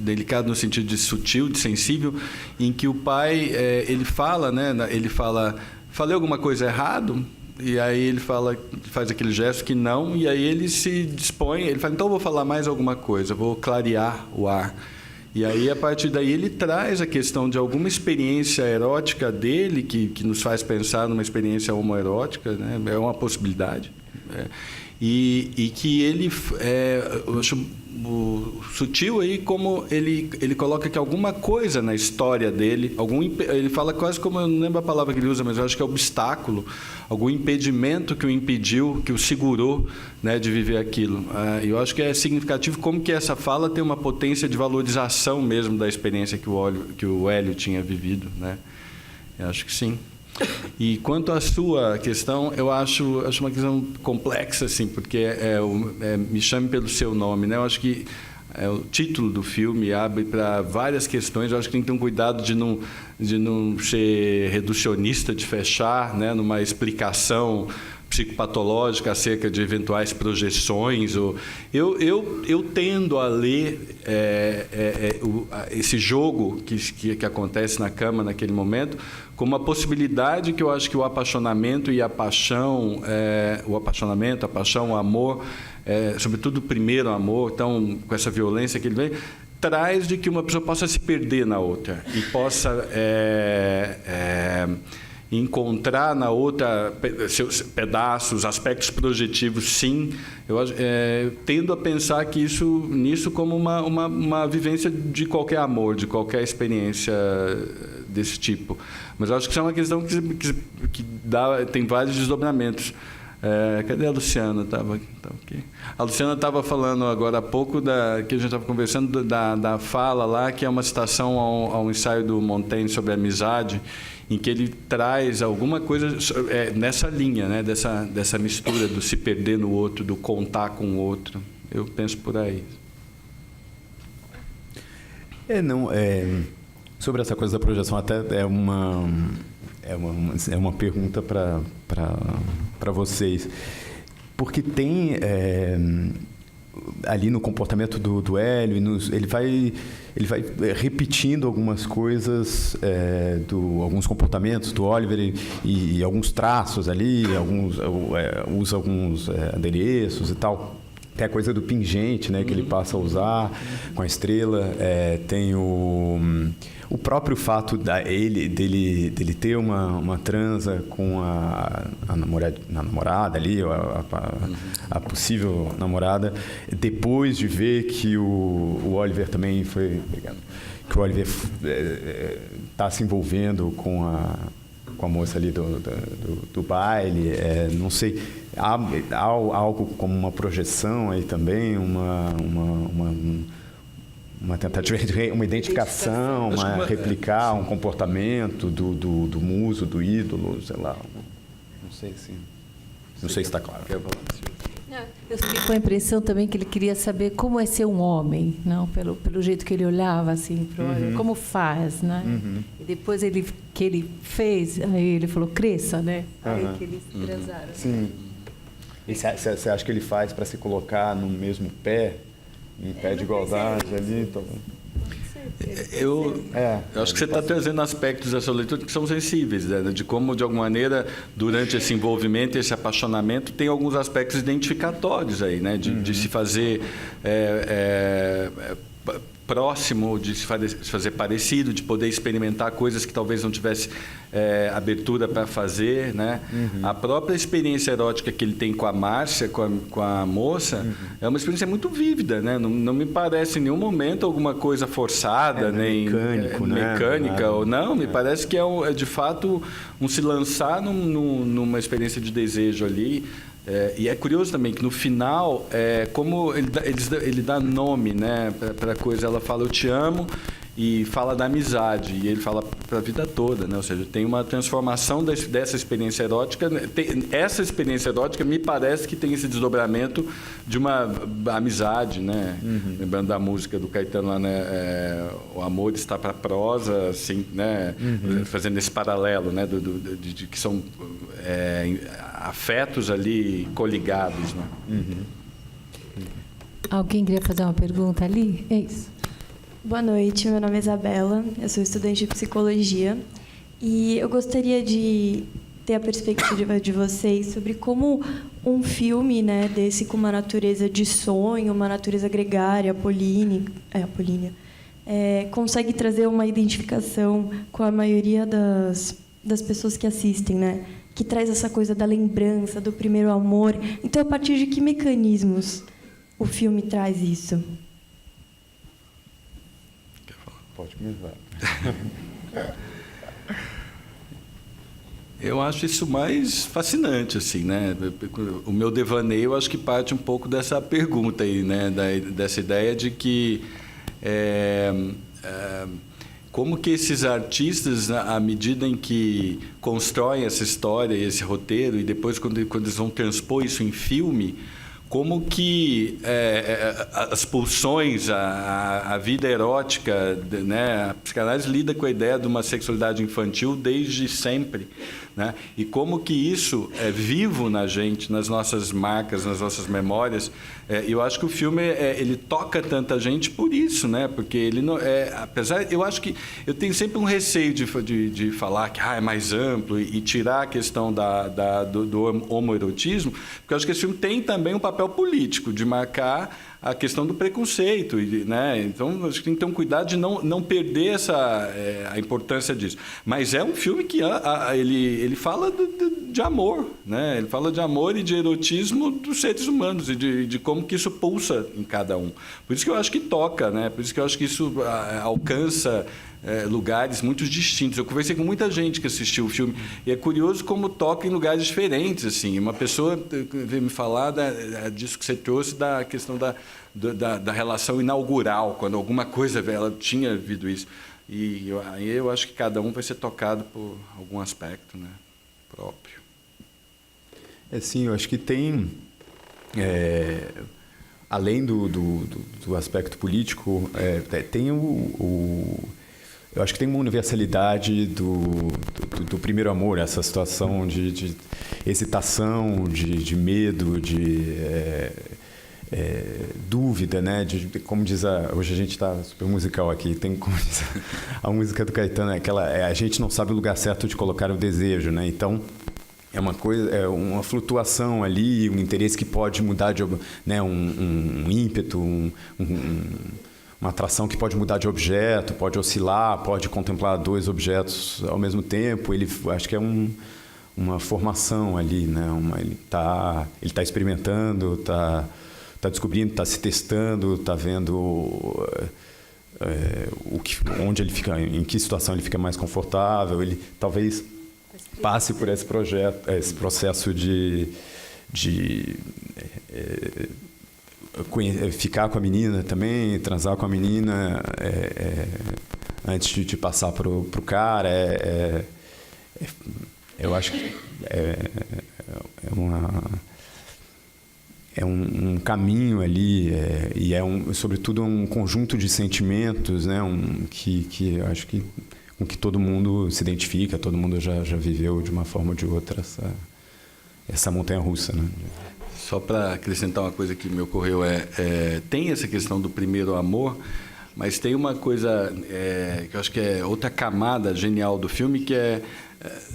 delicado no sentido de sutil, de sensível, em que o pai ele fala, né? Ele fala, falei alguma coisa errado? E aí ele faz aquele gesto que não, e aí ele se dispõe, ele fala, então eu vou falar mais alguma coisa, vou clarear o ar. E aí, a partir daí, ele traz a questão de alguma experiência erótica dele, que nos faz pensar numa experiência homoerótica, né? É uma possibilidade. E que ele, eu acho sutil aí como ele coloca que alguma coisa na história dele, ele fala quase como, eu não lembro a palavra que ele usa, mas eu acho que é obstáculo, algum impedimento que o impediu, que o segurou, né, de viver aquilo. Eu acho que é significativo como que essa fala tem uma potência de valorização mesmo da experiência que o Hélio tinha vivido, né? Eu acho que sim. E quanto à sua questão, eu acho uma questão complexa, assim, porque Me Chame Pelo Seu Nome, né? Eu acho que o título do filme abre para várias questões. Eu acho que tem que ter um cuidado de não ser reducionista, de fechar, né, numa explicação psicopatológica acerca de eventuais projeções. Eu tendo a ler esse jogo que acontece na cama naquele momento como uma possibilidade que eu acho que o apaixonamento e a paixão, a paixão, o amor, sobretudo o primeiro amor, então, com essa violência que ele vem, traz de que uma pessoa possa se perder na outra e possa encontrar na outra seus pedaços, aspectos projetivos, sim. Eu tendo a pensar que nisso como uma vivência de qualquer amor, de qualquer experiência desse tipo. Mas eu acho que isso é uma questão que tem vários desdobramentos. Cadê a Luciana? Tava aqui. A Luciana estava falando agora há pouco, que a gente estava conversando, da fala lá, que é uma citação ao ensaio do Montaigne sobre a amizade, em que ele traz alguma coisa nessa linha, né, dessa mistura do se perder no outro, do contar com o outro. Eu penso por aí. Sobre essa coisa da projeção, até é uma pergunta para vocês, porque tem ali no comportamento do Hélio, ele vai repetindo algumas coisas, alguns comportamentos do Oliver e alguns traços ali, usa alguns adereços e tal. Tem a coisa do pingente, né, que ele passa a usar com a estrela. Tem o próprio fato dele ter uma transa com a namorada ali, a possível namorada, depois de ver que o Oliver também foi... que o Oliver está se envolvendo com a moça ali do baile, não sei, há algo como uma projeção aí também, uma tentativa de uma identificação, replicar um comportamento do muso, do ídolo, sei lá, não sei se está claro. Eu fiquei com a impressão também que ele queria saber como é ser um homem, não? Pelo jeito que ele olhava assim para o como faz, né? E depois que ele fez, aí ele falou cresça, né? Aí que eles transaram. Sim. E você acha que ele faz para se colocar no mesmo pé, em pé de igualdade ali? Então... Eu acho que você está trazendo aspectos dessa leitura que são sensíveis, né? De como, de alguma maneira, durante esse envolvimento, esse apaixonamento, tem alguns aspectos identificatórios aí, né? De se fazer próximo, de se fazer parecido, de poder experimentar coisas que talvez não tivesse abertura para fazer, né? A própria experiência erótica que ele tem com a Márcia, com a moça, é uma experiência muito vívida, né? Não me parece em nenhum momento alguma coisa forçada, nem mecânica ou não. Me parece que é de fato um se lançar numa experiência de desejo ali. E é curioso também que no final, como ele dá nome, né, para a coisa, ela fala eu te amo, e fala da amizade, e ele fala para a vida toda, né? Ou seja, tem uma transformação dessa experiência erótica. Essa experiência erótica me parece que tem esse desdobramento de uma amizade, né? Lembrando da música do Caetano lá, né? O amor está para a prosa, assim, né? Fazendo esse paralelo, né? De que são afetos ali coligados, né? Alguém queria fazer uma pergunta ali? É isso. Boa noite, meu nome é Isabela, eu sou estudante de psicologia e eu gostaria de ter a perspectiva de vocês sobre como um filme, né, desse com uma natureza de sonho, uma natureza gregária, apolínea, consegue trazer uma identificação com a maioria das pessoas que assistem, né? Que traz essa coisa da lembrança, do primeiro amor. Então, a partir de que mecanismos o filme traz isso? Pode começar. Eu acho isso mais fascinante, assim, né? O meu devaneio, eu acho que parte um pouco dessa pergunta aí, né? Dessa ideia de que como que esses artistas, à medida em que constroem essa história, esse roteiro, e depois quando eles vão transpor isso em filme, como que as pulsões, a vida erótica, né? A psicanálise lida com a ideia de uma sexualidade infantil desde sempre, né? E como que isso é vivo na gente, nas nossas marcas, nas nossas memórias. Eu acho que o filme ele toca tanta gente por isso, né? Porque ele não apesar, eu acho que eu tenho sempre um receio de falar que é mais amplo e tirar a questão do homoerotismo, porque eu acho que esse filme tem também um papel político de marcar a questão do preconceito, né? Então acho que tem que ter um cuidado de não perder a importância disso. Mas é um filme que ele fala de amor, né? Ele fala de amor e de erotismo dos seres humanos e de como que isso pulsa em cada um. Por isso que eu acho que toca, né? Por isso que eu acho que isso alcança lugares muito distintos. Eu conversei com muita gente que assistiu o filme e é curioso como toca em lugares diferentes, assim. Uma pessoa veio me falar disso que você trouxe, da questão da relação inaugural, quando alguma coisa, ela tinha vivido isso. E aí eu acho que cada um vai ser tocado por algum aspecto, né, próprio. Sim, eu acho que tem, além do aspecto político, tem eu acho que tem uma universalidade do primeiro amor, essa situação de hesitação, de medo, de dúvida, né? Como diz hoje a gente está super musical aqui, tem como diz a música do Caetano, a gente não sabe o lugar certo de colocar o desejo, né? Então é uma coisa, uma flutuação ali, um interesse que pode mudar de, né? Um ímpeto, uma atração que pode mudar de objeto, pode oscilar, pode contemplar dois objetos ao mesmo tempo. Acho que é uma formação ali, né? Ele tá experimentando, tá descobrindo, está se testando, está vendo onde ele fica, em que situação ele fica mais confortável. Ele talvez passe por esse processo de ficar com a menina também, transar com a menina antes de passar para o cara. Eu acho que é um caminho ali, e sobretudo um conjunto de sentimentos, né, que eu acho que com que todo mundo se identifica, todo mundo já viveu de uma forma ou de outra essa montanha-russa, né? Só para acrescentar uma coisa que me ocorreu, tem essa questão do primeiro amor, mas tem uma coisa que eu acho que é outra camada genial do filme, que é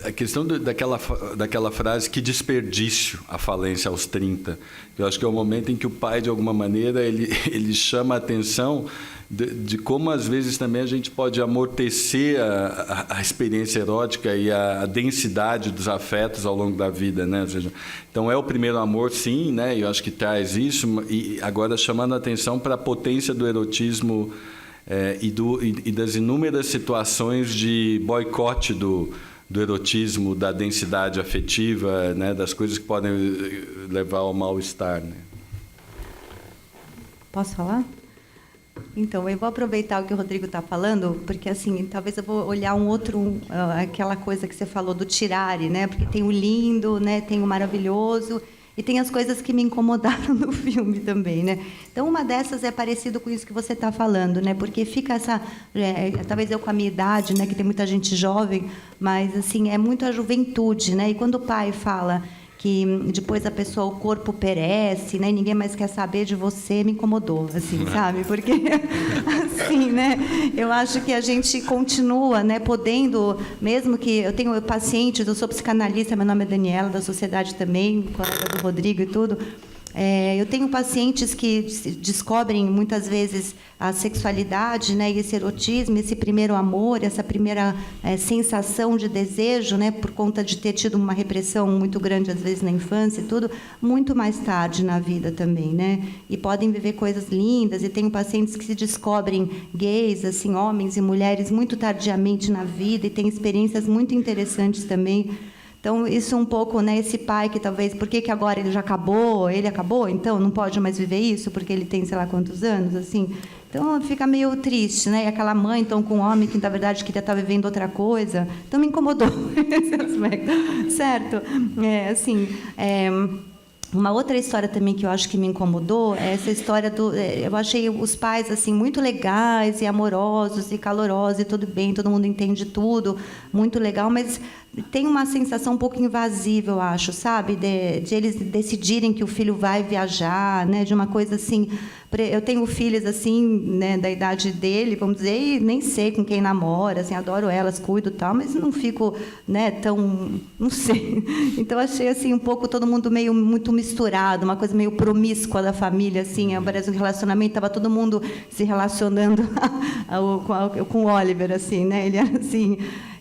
a questão daquela frase, que desperdício a falência aos 30. Eu acho que é o momento em que o pai, de alguma maneira, ele chama a atenção de como, às vezes, também a gente pode amortecer a experiência erótica e a densidade dos afetos ao longo da vida, né? Ou seja, então, é o primeiro amor, sim, né? Eu acho que traz isso, e agora chamando a atenção para a potência do erotismo e das inúmeras situações de boicote do erotismo, da densidade afetiva, né? Das coisas que podem levar ao mal-estar, né? Posso falar? Então, eu vou aproveitar o que o Rodrigo está falando, porque, assim, talvez eu vou olhar aquela coisa que você falou do tirare, né? Porque tem o lindo, né? Tem o maravilhoso, e tem as coisas que me incomodaram no filme também, né? Então, uma dessas é parecido com isso que você está falando, né? Porque fica essa... talvez eu com a minha idade, né? Que tem muita gente jovem, mas, assim, é muito a juventude, né? E quando o pai fala que depois a pessoa, o corpo perece, né? E ninguém mais quer saber de você, me incomodou, assim, sabe? Porque, assim, né? Eu acho que a gente continua, né? Podendo, mesmo que... Eu tenho pacientes, eu sou psicanalista, meu nome é Daniela, da Sociedade também, colega do Rodrigo e tudo. Eu tenho pacientes que descobrem, muitas vezes, a sexualidade, né, e esse erotismo, esse primeiro amor, essa primeira sensação de desejo, né, por conta de ter tido uma repressão muito grande, às vezes, na infância e tudo, muito mais tarde na vida também, né? E podem viver coisas lindas. E tenho pacientes que se descobrem gays, assim, homens e mulheres, muito tardiamente na vida, e têm experiências muito interessantes também. Então, isso um pouco, né, esse pai que talvez... Por que agora ele já acabou? Ele acabou, então não pode mais viver isso, porque ele tem sei lá quantos anos, assim. Então, fica meio triste, né? E aquela mãe, então, com um homem que, na verdade, queria estar vivendo outra coisa. Então, me incomodou esse aspecto, certo? Uma outra história também que eu acho que me incomodou é essa história do... Eu achei os pais, assim, muito legais e amorosos e calorosos e tudo bem, todo mundo entende tudo, muito legal, mas tem uma sensação um pouco invasiva, eu acho, sabe? De eles decidirem que o filho vai viajar, né? De uma coisa assim... Eu tenho filhas, assim, né, da idade dele, vamos dizer, e nem sei com quem namora, assim, adoro elas, cuido e tal, mas não fico, né, tão... Não sei. Então, achei, assim, um pouco todo mundo meio muito misturado, uma coisa meio promíscua da família, assim, parece um relacionamento, estava todo mundo se relacionando com o Oliver, assim, né? Ele era assim...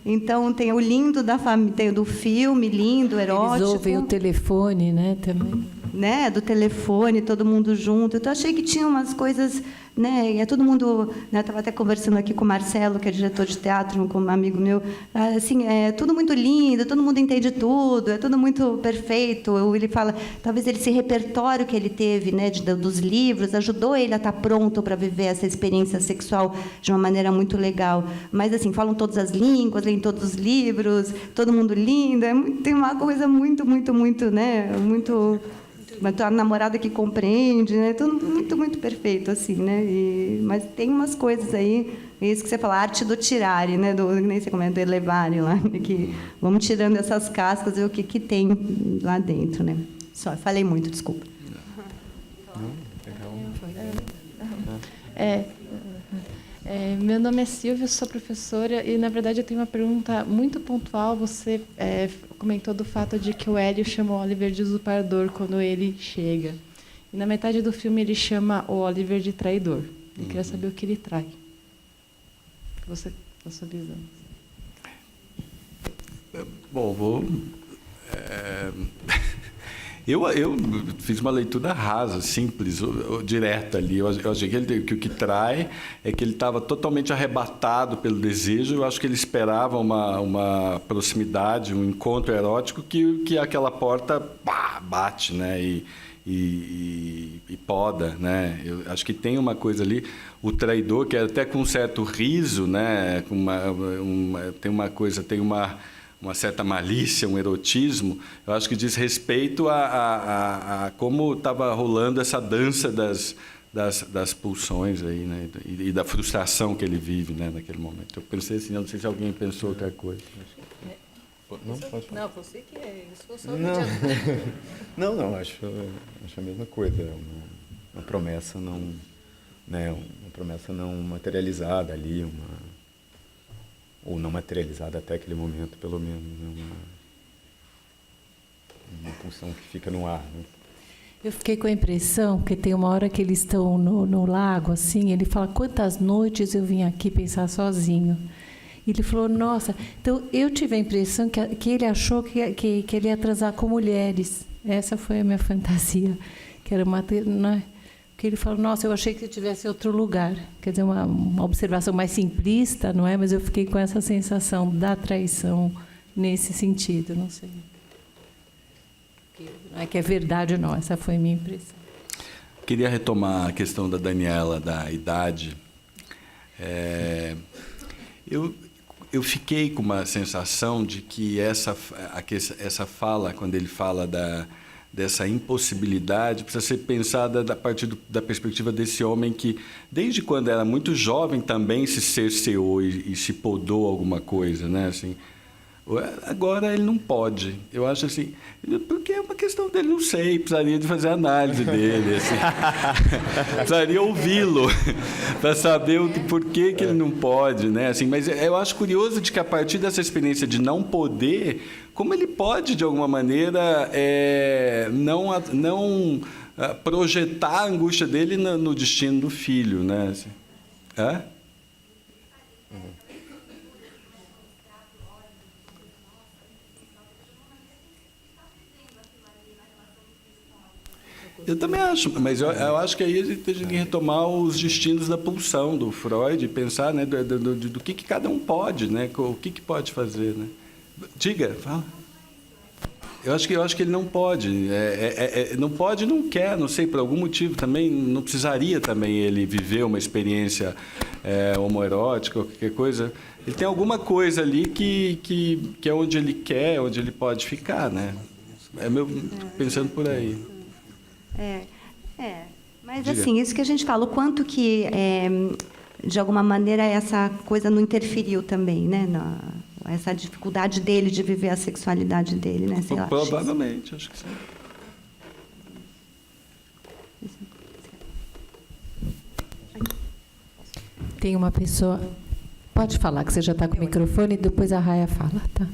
Então, tem o lindo da família, tem do filme, lindo, erótico. Eles ouvem o telefone, né, também. Né, do telefone, todo mundo junto. Então, achei que tinha umas coisas, né, e todo mundo, né, estava até conversando aqui com o Marcelo, que é diretor de teatro, com um amigo meu, assim, é tudo muito lindo, todo mundo entende tudo, é tudo muito perfeito. Ele fala, talvez esse repertório que ele teve, né, dos livros, ajudou ele a estar pronto para viver essa experiência sexual de uma maneira muito legal. Mas, assim, falam todas as línguas, leem todos os livros, todo mundo lindo, tem uma coisa muito, muito, muito, né, muito... A namorada que compreende, né? Tudo muito, muito perfeito, assim, né? Mas tem umas coisas aí, isso que você fala, a arte do tirare, né? Nem sei como é, do elevare lá, né? Que vamos tirando essas cascas e o que tem lá dentro, né? Só, falei muito, desculpa. Meu nome é Silvia, sou professora e, na verdade, eu tenho uma pergunta muito pontual. Você comentou do fato de que o Hélio chama o Oliver de usurpador quando ele chega. E, na metade do filme, ele chama o Oliver de traidor. Eu queria saber o que ele trai. Você, a sua visão. Bom, Eu fiz uma leitura rasa, simples, direta ali. Eu achei que o que trai é que ele estava totalmente arrebatado pelo desejo. Eu acho que ele esperava uma proximidade, um encontro erótico que aquela porta bate, né? E poda, né? Eu acho que tem uma coisa ali, o traidor, que é até com um certo riso, né? Tem uma certa malícia, um erotismo, eu acho que diz respeito a como estava rolando essa dança das pulsões aí, né? E da frustração que ele vive, né, naquele momento. Eu pensei assim, não sei se alguém pensou outra coisa. Não, pode falar. Não, você que é. Eu sou Não, acho a mesma coisa. Uma promessa não, né, uma promessa não materializada ali, ou não materializada até aquele momento, pelo menos, uma função que fica no ar, né? Eu fiquei com a impressão, porque tem uma hora que eles estão no lago, assim, ele fala, quantas noites eu vim aqui pensar sozinho. E ele falou, nossa, então eu tive a impressão que ele achou que ele ia transar com mulheres. Essa foi a minha fantasia, que era uma... Né? Porque ele falou, nossa, eu achei que eu tivesse em outro lugar. Quer dizer, uma observação mais simplista, não é? Mas eu fiquei com essa sensação da traição nesse sentido, não sei. Não é que é verdade ou não, essa foi a minha impressão. queria retomar a questão da Daniela, da idade. Eu fiquei com uma sensação de que essa fala, quando ele fala dessa impossibilidade, precisa ser pensada a partir da perspectiva desse homem que, desde quando era muito jovem, também se cerceou e se podou alguma coisa, né? Assim, agora ele não pode. Eu acho assim, porque é uma questão dele, não sei, precisaria de fazer análise dele, assim. Precisaria ouvi-lo para saber por que ele não pode, né? Assim, mas eu acho curioso de que a partir dessa experiência de não poder, como ele pode de alguma maneira não projetar a angústia dele no destino do filho, né? Assim. Eu também acho, mas eu acho que aí a gente tem que retomar os destinos da pulsão do Freud e pensar, né, do que cada um pode, né, o que pode fazer, né? Diga, fala. Eu acho que ele não pode, não pode, não quer, não sei, por algum motivo também, não precisaria também ele viver uma experiência homoerótica ou qualquer coisa. Ele tem alguma coisa ali que é onde ele quer, onde ele pode ficar, né? Pensando por aí. Mas Diga. assim, isso que a gente fala, o quanto que, de alguma maneira, essa coisa não interferiu também, né? Essa dificuldade dele de viver a sexualidade dele, né? Sei lá. Provavelmente, acho que sim. Tem uma pessoa... Pode falar, que você já está com o microfone, e depois a Raia fala, tá?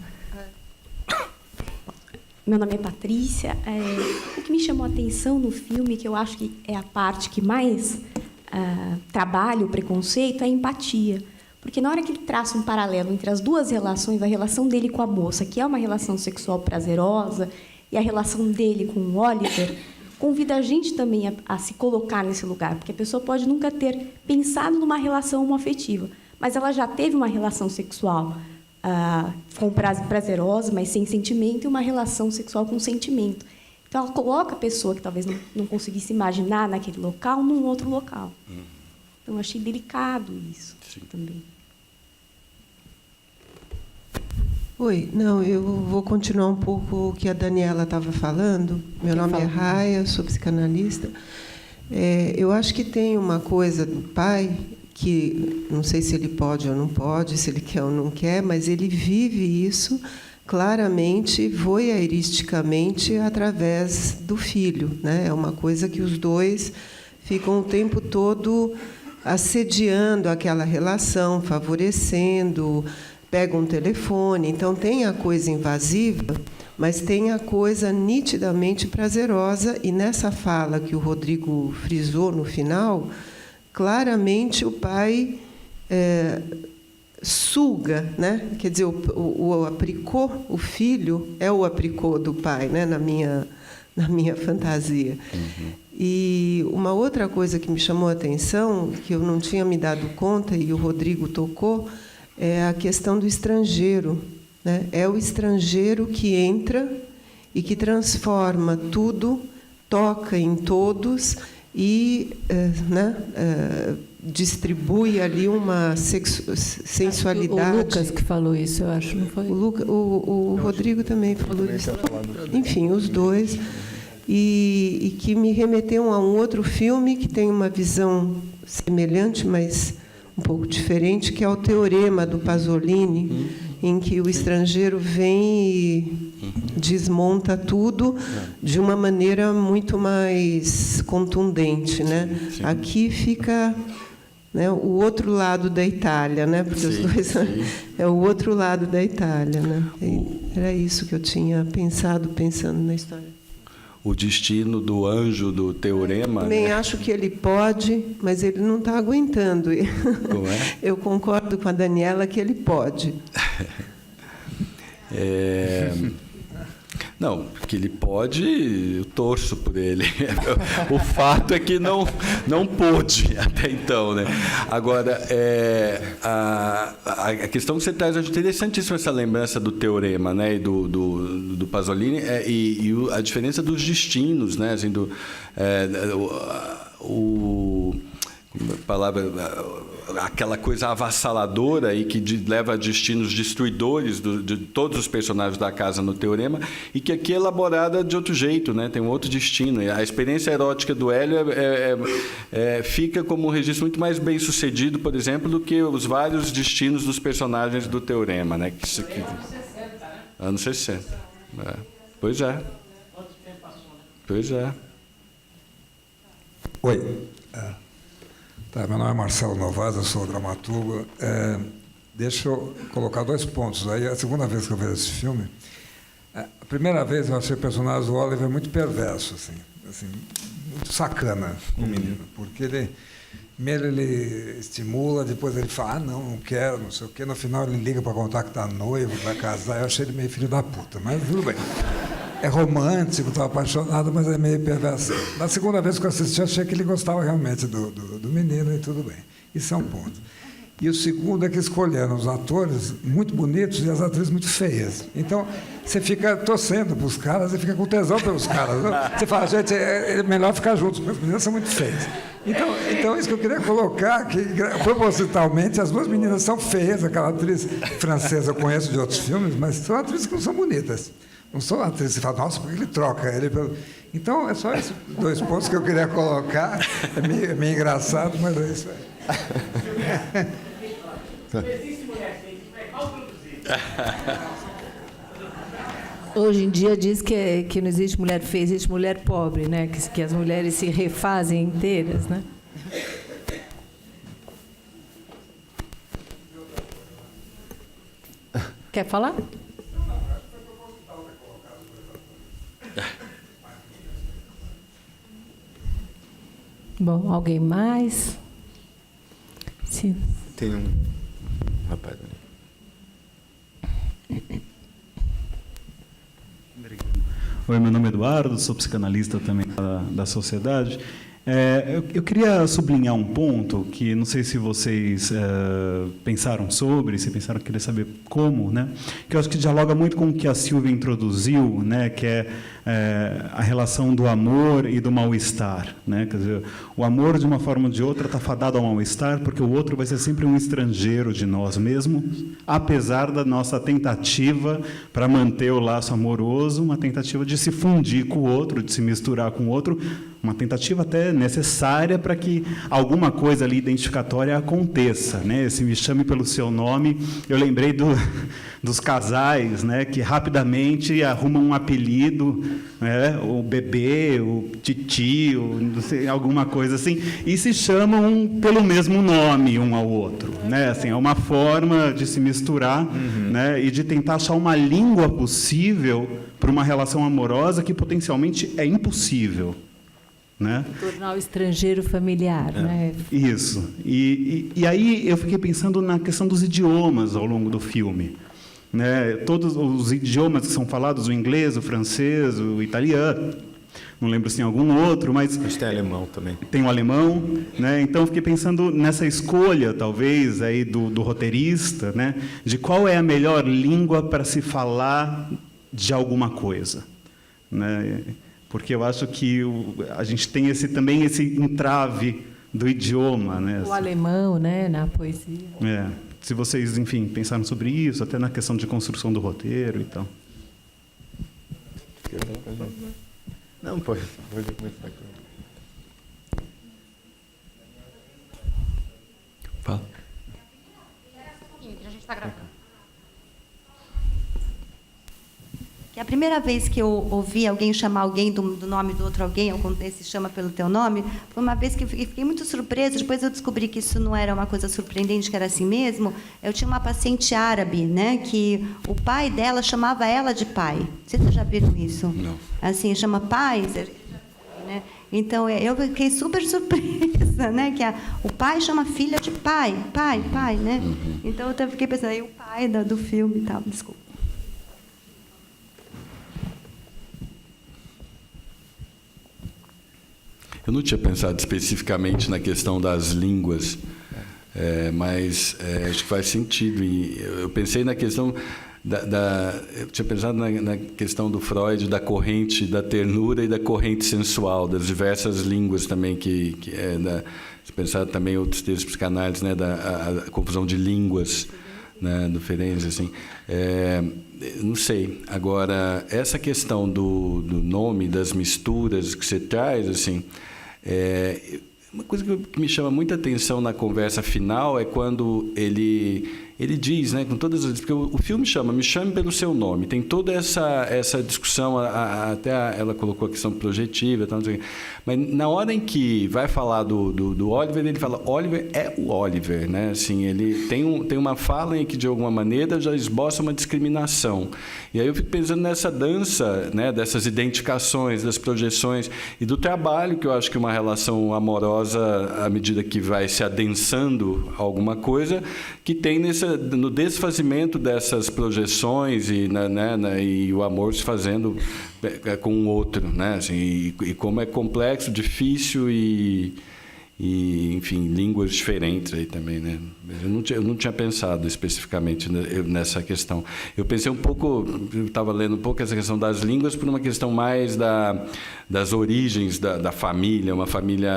Meu nome é Patrícia. O que me chamou a atenção no filme, que eu acho que é a parte que mais trabalha o preconceito, é a empatia. Porque na hora que ele traça um paralelo entre as duas relações, a relação dele com a moça, que é uma relação sexual prazerosa, e a relação dele com o Oliver, convida a gente também a se colocar nesse lugar, porque a pessoa pode nunca ter pensado numa relação homoafetiva, mas ela já teve uma relação sexual prazerosa, mas sem sentimento, e uma relação sexual com sentimento. Então, ela coloca a pessoa que talvez não conseguisse imaginar naquele local, num outro local. Então, eu achei delicado isso. Sim. Também. Oi, não, eu vou continuar um pouco o que a Daniela estava falando. Meu nome é Raia, sou psicanalista. Eu acho que tem uma coisa do pai que, não sei se ele pode ou não pode, se ele quer ou não quer, mas ele vive isso claramente, voyeuristicamente, através do filho, né? É uma coisa que os dois ficam o tempo todo assediando aquela relação, favorecendo, pegam um telefone. Então, tem a coisa invasiva, mas tem a coisa nitidamente prazerosa. E nessa fala que o Rodrigo frisou no final, claramente o pai suga, né? Quer dizer, o apricot, o filho, é o apricot do pai, né? Na minha fantasia. E uma outra coisa que me chamou a atenção, que eu não tinha me dado conta, e o Rodrigo tocou, é a questão do estrangeiro, né? É o estrangeiro que entra e que transforma tudo, toca em todos e distribui ali uma sensualidade. O Lucas que falou isso, eu acho, não foi? O Rodrigo também falou isso. Enfim, os dois. E que me remeteu a um outro filme que tem uma visão semelhante, mas um pouco diferente, que é o Teorema, do Pasolini, em que o estrangeiro vem e desmonta tudo de uma maneira muito mais contundente, né? Sim. Aqui fica, né, o outro lado da Itália, né? Porque os dois é o outro lado da Itália, né? Era isso que eu tinha pensando na história. O destino do anjo do Teorema. Também acho que ele pode, mas ele não está aguentando. Como é? Eu concordo com a Daniela que ele pode. Não, que ele pode, eu torço por ele. O fato é que não pôde até então, né? Agora, a questão que você traz, é interessantíssima essa lembrança do Teorema, né? E do Pasolini, e a diferença dos destinos, né? Assim, aquela coisa avassaladora e que leva a destinos destruidores de todos os personagens da casa no Teorema, e que aqui é elaborada de outro jeito, né? Tem um outro destino. E a experiência erótica do Hélio fica como um registro muito mais bem sucedido, por exemplo, do que os vários destinos dos personagens do Teorema, né? Anos 60. Pois é. Pois é. Oi. Tá, meu nome é Marcelo Novaes, eu sou dramaturgo. Deixa eu colocar 2 pontos. Aí, a segunda vez que eu vejo esse filme, a primeira vez eu achei o personagem do Oliver muito perverso, assim, muito sacana, o menino, porque primeiro ele estimula, depois ele fala, não quero, não sei o quê, no final ele liga para contar que está noivo, vai casar. Eu achei ele meio filho da puta, mas tudo bem. É romântico, estou apaixonado, mas é meio perverso. Na segunda vez que eu assisti, eu achei que ele gostava realmente do menino e tudo bem. Isso é um ponto. E o segundo é que escolheram os atores muito bonitos e as atrizes muito feias. Então, você fica torcendo para os caras e fica com tesão pelos caras. Você fala, gente, é melhor ficar juntos, porque as meninas são muito feias. Então, isso que eu queria colocar, que propositalmente as 2 meninas são feias. Aquela atriz francesa eu conheço de outros filmes, mas são atrizes que não são bonitas. Não sou atriz, você fala, nossa, por que ele troca ele pelo... Então, é só esses 2 pontos que eu queria colocar. É meio engraçado, mas é isso aí. Existe mulher feia, é mal produzida. Hoje em dia diz que não existe mulher feia, existe mulher pobre, né? Que as mulheres se refazem inteiras, né? Quer falar? Bom, alguém mais? Sim. Tem um rapaz ali. Oi, meu nome é Eduardo, sou psicanalista também da Sociedade. Eu queria sublinhar um ponto que não sei se vocês pensaram sobre, se pensaram querer saber como, né? Que eu acho que dialoga muito com o que a Silvia introduziu, né? Que é a relação do amor e do mal-estar, né? Quer dizer, o amor de uma forma ou de outra está fadado ao mal-estar, porque o outro vai ser sempre um estrangeiro de nós mesmos, apesar da nossa tentativa para manter o laço amoroso, uma tentativa de se fundir com o outro, de se misturar com o outro, uma tentativa até necessária para que alguma coisa ali identificatória aconteça, né? Esse me chame pelo seu nome, eu lembrei dos casais, né, que rapidamente arrumam um apelido, né, o bebê, o titi, não sei, alguma coisa assim, e se chamam pelo mesmo nome um ao outro, né? Assim, é uma forma de se misturar, né, e de tentar achar uma língua possível para uma relação amorosa que potencialmente é impossível. Né? Tornar o estrangeiro familiar. Né? Isso. E aí eu fiquei pensando na questão dos idiomas ao longo do filme. Né? Todos os idiomas que são falados, o inglês, o francês, o italiano, não lembro se tem algum outro, mas... Acho que tem alemão também. Tem o alemão, né? Então eu fiquei pensando nessa escolha, talvez, aí do roteirista, né? De qual é a melhor língua para se falar de alguma coisa. Né? Porque eu acho que a gente tem também esse entrave do idioma, né? O alemão, né, na poesia. Se vocês, enfim, pensaram sobre isso, até na questão de construção do roteiro e tal. Não, pode começar aqui. Fala. A gente está gravando. Que a primeira vez que eu ouvi alguém chamar alguém do nome do outro alguém, ou quando esse chama pelo teu nome, foi uma vez que eu fiquei muito surpresa. Depois eu descobri que isso não era uma coisa surpreendente, que era assim mesmo. Eu tinha uma paciente árabe, né, que o pai dela chamava ela de pai. Vocês já viram isso? Não. Assim, chama pai, né? Então eu fiquei super surpresa, né, que o pai chama a filha de pai, né? Então eu até fiquei pensando, aí o pai do filme e tal, desculpa. Eu não tinha pensado especificamente na questão das línguas, mas acho que faz sentido. E eu pensei na questão eu tinha pensado na questão do Freud, da corrente da ternura e da corrente sensual, das diversas línguas também se pensar também outros textos psicanálise, né, a confusão de línguas, né, do Ferenczi, assim. Não sei. Agora, essa questão do nome, das misturas que você traz, assim, uma coisa que me chama muita atenção na conversa final é quando ele diz, né, com todas as, porque o filme Me Chame Pelo Seu Nome, tem toda essa discussão, até ela colocou a questão projetiva, tal, não sei o quê. Mas na hora em que vai falar do Oliver, ele fala, Oliver é o Oliver, né? Assim, ele tem uma fala em que, de alguma maneira, já esboça uma discriminação. E aí eu fico pensando nessa dança, né, dessas identificações, das projeções e do trabalho que eu acho que uma relação amorosa, à medida que vai se adensando alguma coisa, que tem no desfazimento dessas projeções e o amor se fazendo com o outro, né? Assim, e como é complexo, difícil e enfim, línguas diferentes aí também, né? Eu não tinha pensado especificamente nessa questão. Eu pensei um pouco, eu estava lendo um pouco essa questão das línguas por uma questão mais das origens da família, uma família,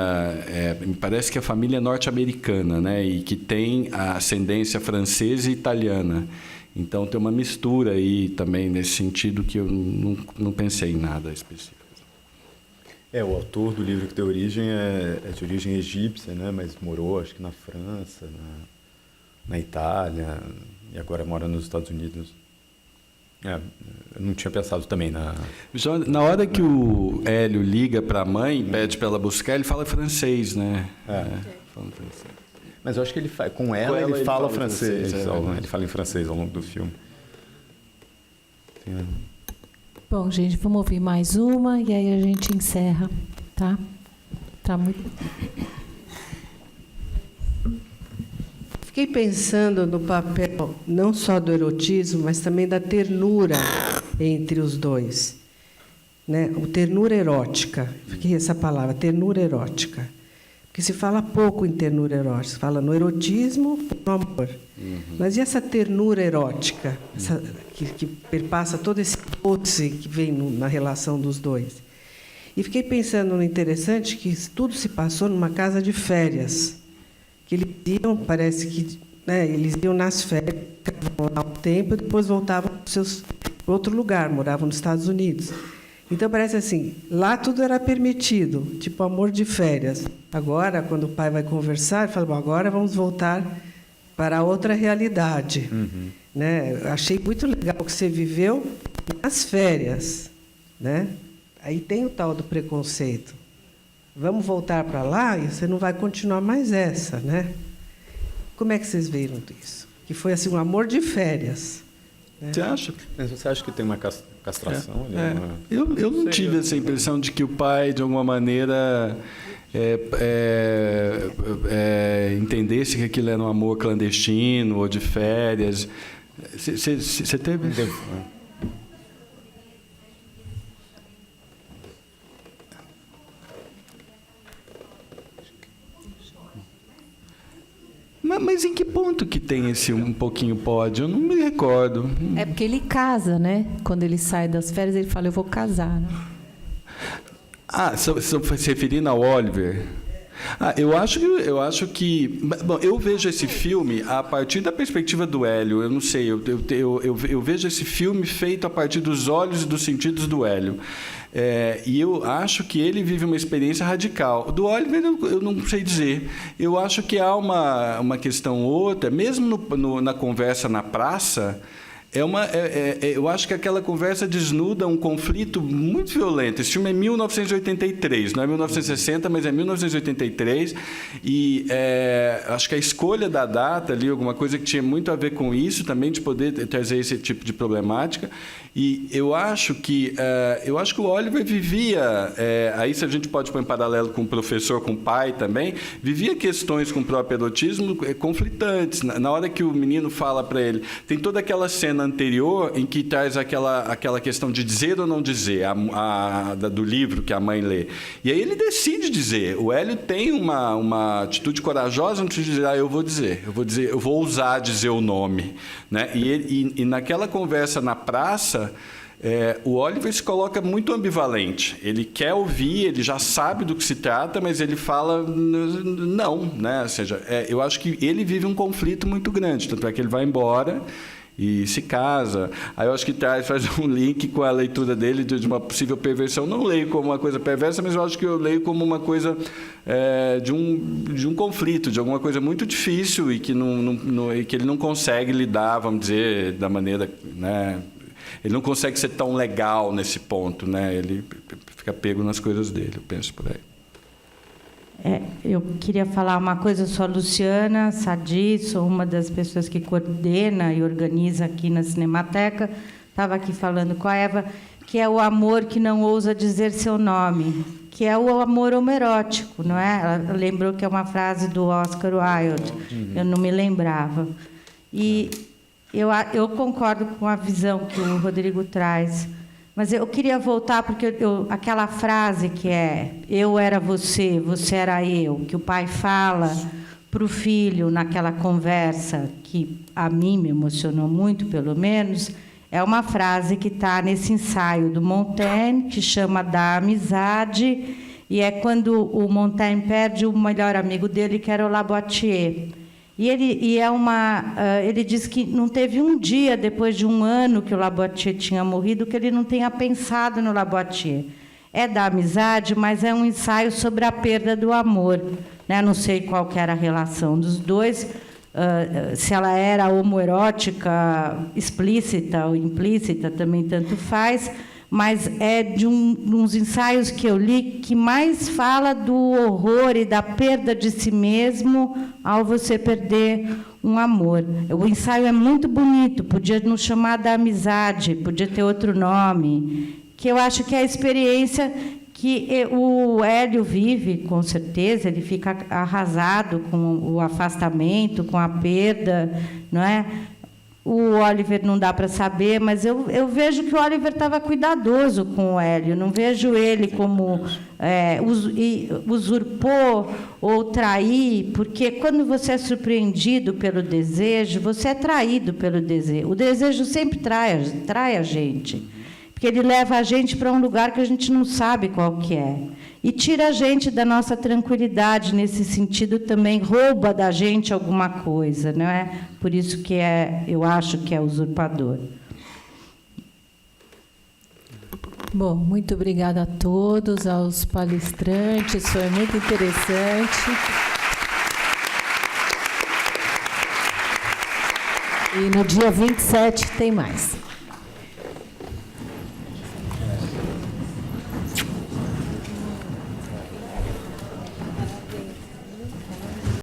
me parece que a família é norte-americana, né? E que tem a ascendência francesa e italiana. Então tem uma mistura aí também nesse sentido que eu não pensei em nada específico. O autor do livro que deu origem é de origem egípcia, né? Mas morou, acho que na França, na Itália, e agora mora nos Estados Unidos. Eu não tinha pensado também na hora que o Hélio liga para a mãe, pede para ela buscar, ele fala francês, né? Fala francês. Mas eu acho que ele com ela ele fala francês. Ele fala em francês ao longo do filme. Bom, gente, vamos ouvir mais uma e aí a gente encerra, tá? Tá muito... Fiquei pensando no papel não só do erotismo, mas também da ternura entre os dois, né? O ternura erótica. Fiquei essa palavra, ternura erótica. Porque se fala pouco em ternura erótica, se fala no erotismo e no amor. Mas e essa ternura erótica, que perpassa todo esse doce que vem na relação dos dois? E fiquei pensando no interessante que tudo se passou numa casa de férias. Que eles iam, parece que, né, eles iam nas férias, ficavam lá um tempo e depois voltavam para outro lugar, moravam nos Estados Unidos. Então, parece assim, lá tudo era permitido, tipo amor de férias. Agora, quando o pai vai conversar, ele fala, bom, agora vamos voltar para outra realidade. Né? Eu achei muito legal que você viveu nas férias. Né? Aí tem o tal do preconceito. Vamos voltar para lá e você não vai continuar mais essa. Né? Como é que vocês viram isso? Que foi assim, um amor de férias. Você acha? Você acha que tem uma castração ali? Eu não tive essa impressão de que o pai, de alguma maneira, entendesse que aquilo era um amor clandestino ou de férias. Você teve? Mas em que ponto que tem esse um pouquinho pode? Eu não me recordo. É porque ele casa, né? Quando ele sai das férias, ele fala, eu vou casar. Né? Se referindo ao Oliver... Eu acho que... Bom, eu vejo esse filme a partir da perspectiva do Hélio. Eu não sei, eu vejo esse filme feito a partir dos olhos e dos sentidos do Hélio. E eu acho que ele vive uma experiência radical. Do Oliver, eu não sei dizer. Eu acho que há uma questão outra, mesmo na conversa na praça... eu acho que aquela conversa desnuda um conflito muito violento. Esse filme é 1983, não é 1960, mas é 1983. E acho que a escolha da data ali, alguma coisa que tinha muito a ver com isso, também de poder trazer esse tipo de problemática. E eu acho que o Oliver vivia, aí se a gente pode pôr em paralelo com o professor, com o pai também, vivia questões com o próprio erotismo conflitantes. Na hora que o menino fala para ele, tem toda aquela cena anterior em que traz aquela questão de dizer ou não dizer, do livro que a mãe lê. E aí ele decide dizer. O Hélio tem uma atitude corajosa no sentido de dizer, eu vou ousar dizer o nome, né? E naquela conversa na praça, o Oliver se coloca muito ambivalente. Ele quer ouvir, ele já sabe do que se trata, mas ele fala não, né? Ou seja, eu acho que ele vive um conflito muito grande, tanto é que ele vai embora e se casa. Aí eu acho que faz um link com a leitura dele de uma possível perversão. Não leio como uma coisa perversa, mas eu acho que eu leio como uma coisa de um conflito, de alguma coisa muito difícil e que ele não consegue lidar, vamos dizer, da maneira, né? Ele não consegue ser tão legal nesse ponto, né? Ele fica pego nas coisas dele, eu penso por aí. Eu queria falar uma coisa, eu sou a Luciana Sadi, sou uma das pessoas que coordena e organiza aqui na Cinemateca, estava aqui falando com a Eva, que é o amor que não ousa dizer seu nome, que é o amor homoerótico, não é? Ela lembrou que é uma frase do Oscar Wilde, eu não me lembrava. E eu concordo com a visão que o Rodrigo traz, mas eu queria voltar, porque aquela frase que eu era você, você era eu, que o pai fala para o filho naquela conversa, que a mim me emocionou muito, pelo menos, é uma frase que está nesse ensaio do Montaigne, que chama Da Amizade, e é quando o Montaigne perde o melhor amigo dele, que era o Laboitier. E ele diz que não teve um dia, depois de um ano que o Laboitier tinha morrido, que ele não tenha pensado no Laboitier. É da amizade, mas é um ensaio sobre a perda do amor, né? Não sei qual que era a relação dos dois, se ela era homoerótica, explícita ou implícita, também tanto faz, mas é de uns ensaios que eu li que mais fala do horror e da perda de si mesmo ao você perder um amor. O ensaio é muito bonito, podia nos chamar Da Amizade, podia ter outro nome, que eu acho que é a experiência que o Hélio vive, com certeza, ele fica arrasado com o afastamento, com a perda, não é? O Oliver não dá para saber, mas eu vejo que o Oliver estava cuidadoso com o Hélio. Não vejo ele como usurpou ou trair, porque quando você é surpreendido pelo desejo, você é traído pelo desejo. O desejo sempre trai a gente, porque ele leva a gente para um lugar que a gente não sabe qual que é. E tira a gente da nossa tranquilidade, nesse sentido também rouba da gente alguma coisa, não é? Por isso que eu acho que é usurpador. Bom, muito obrigada a todos, aos palestrantes, foi muito interessante. E no dia 27 tem mais.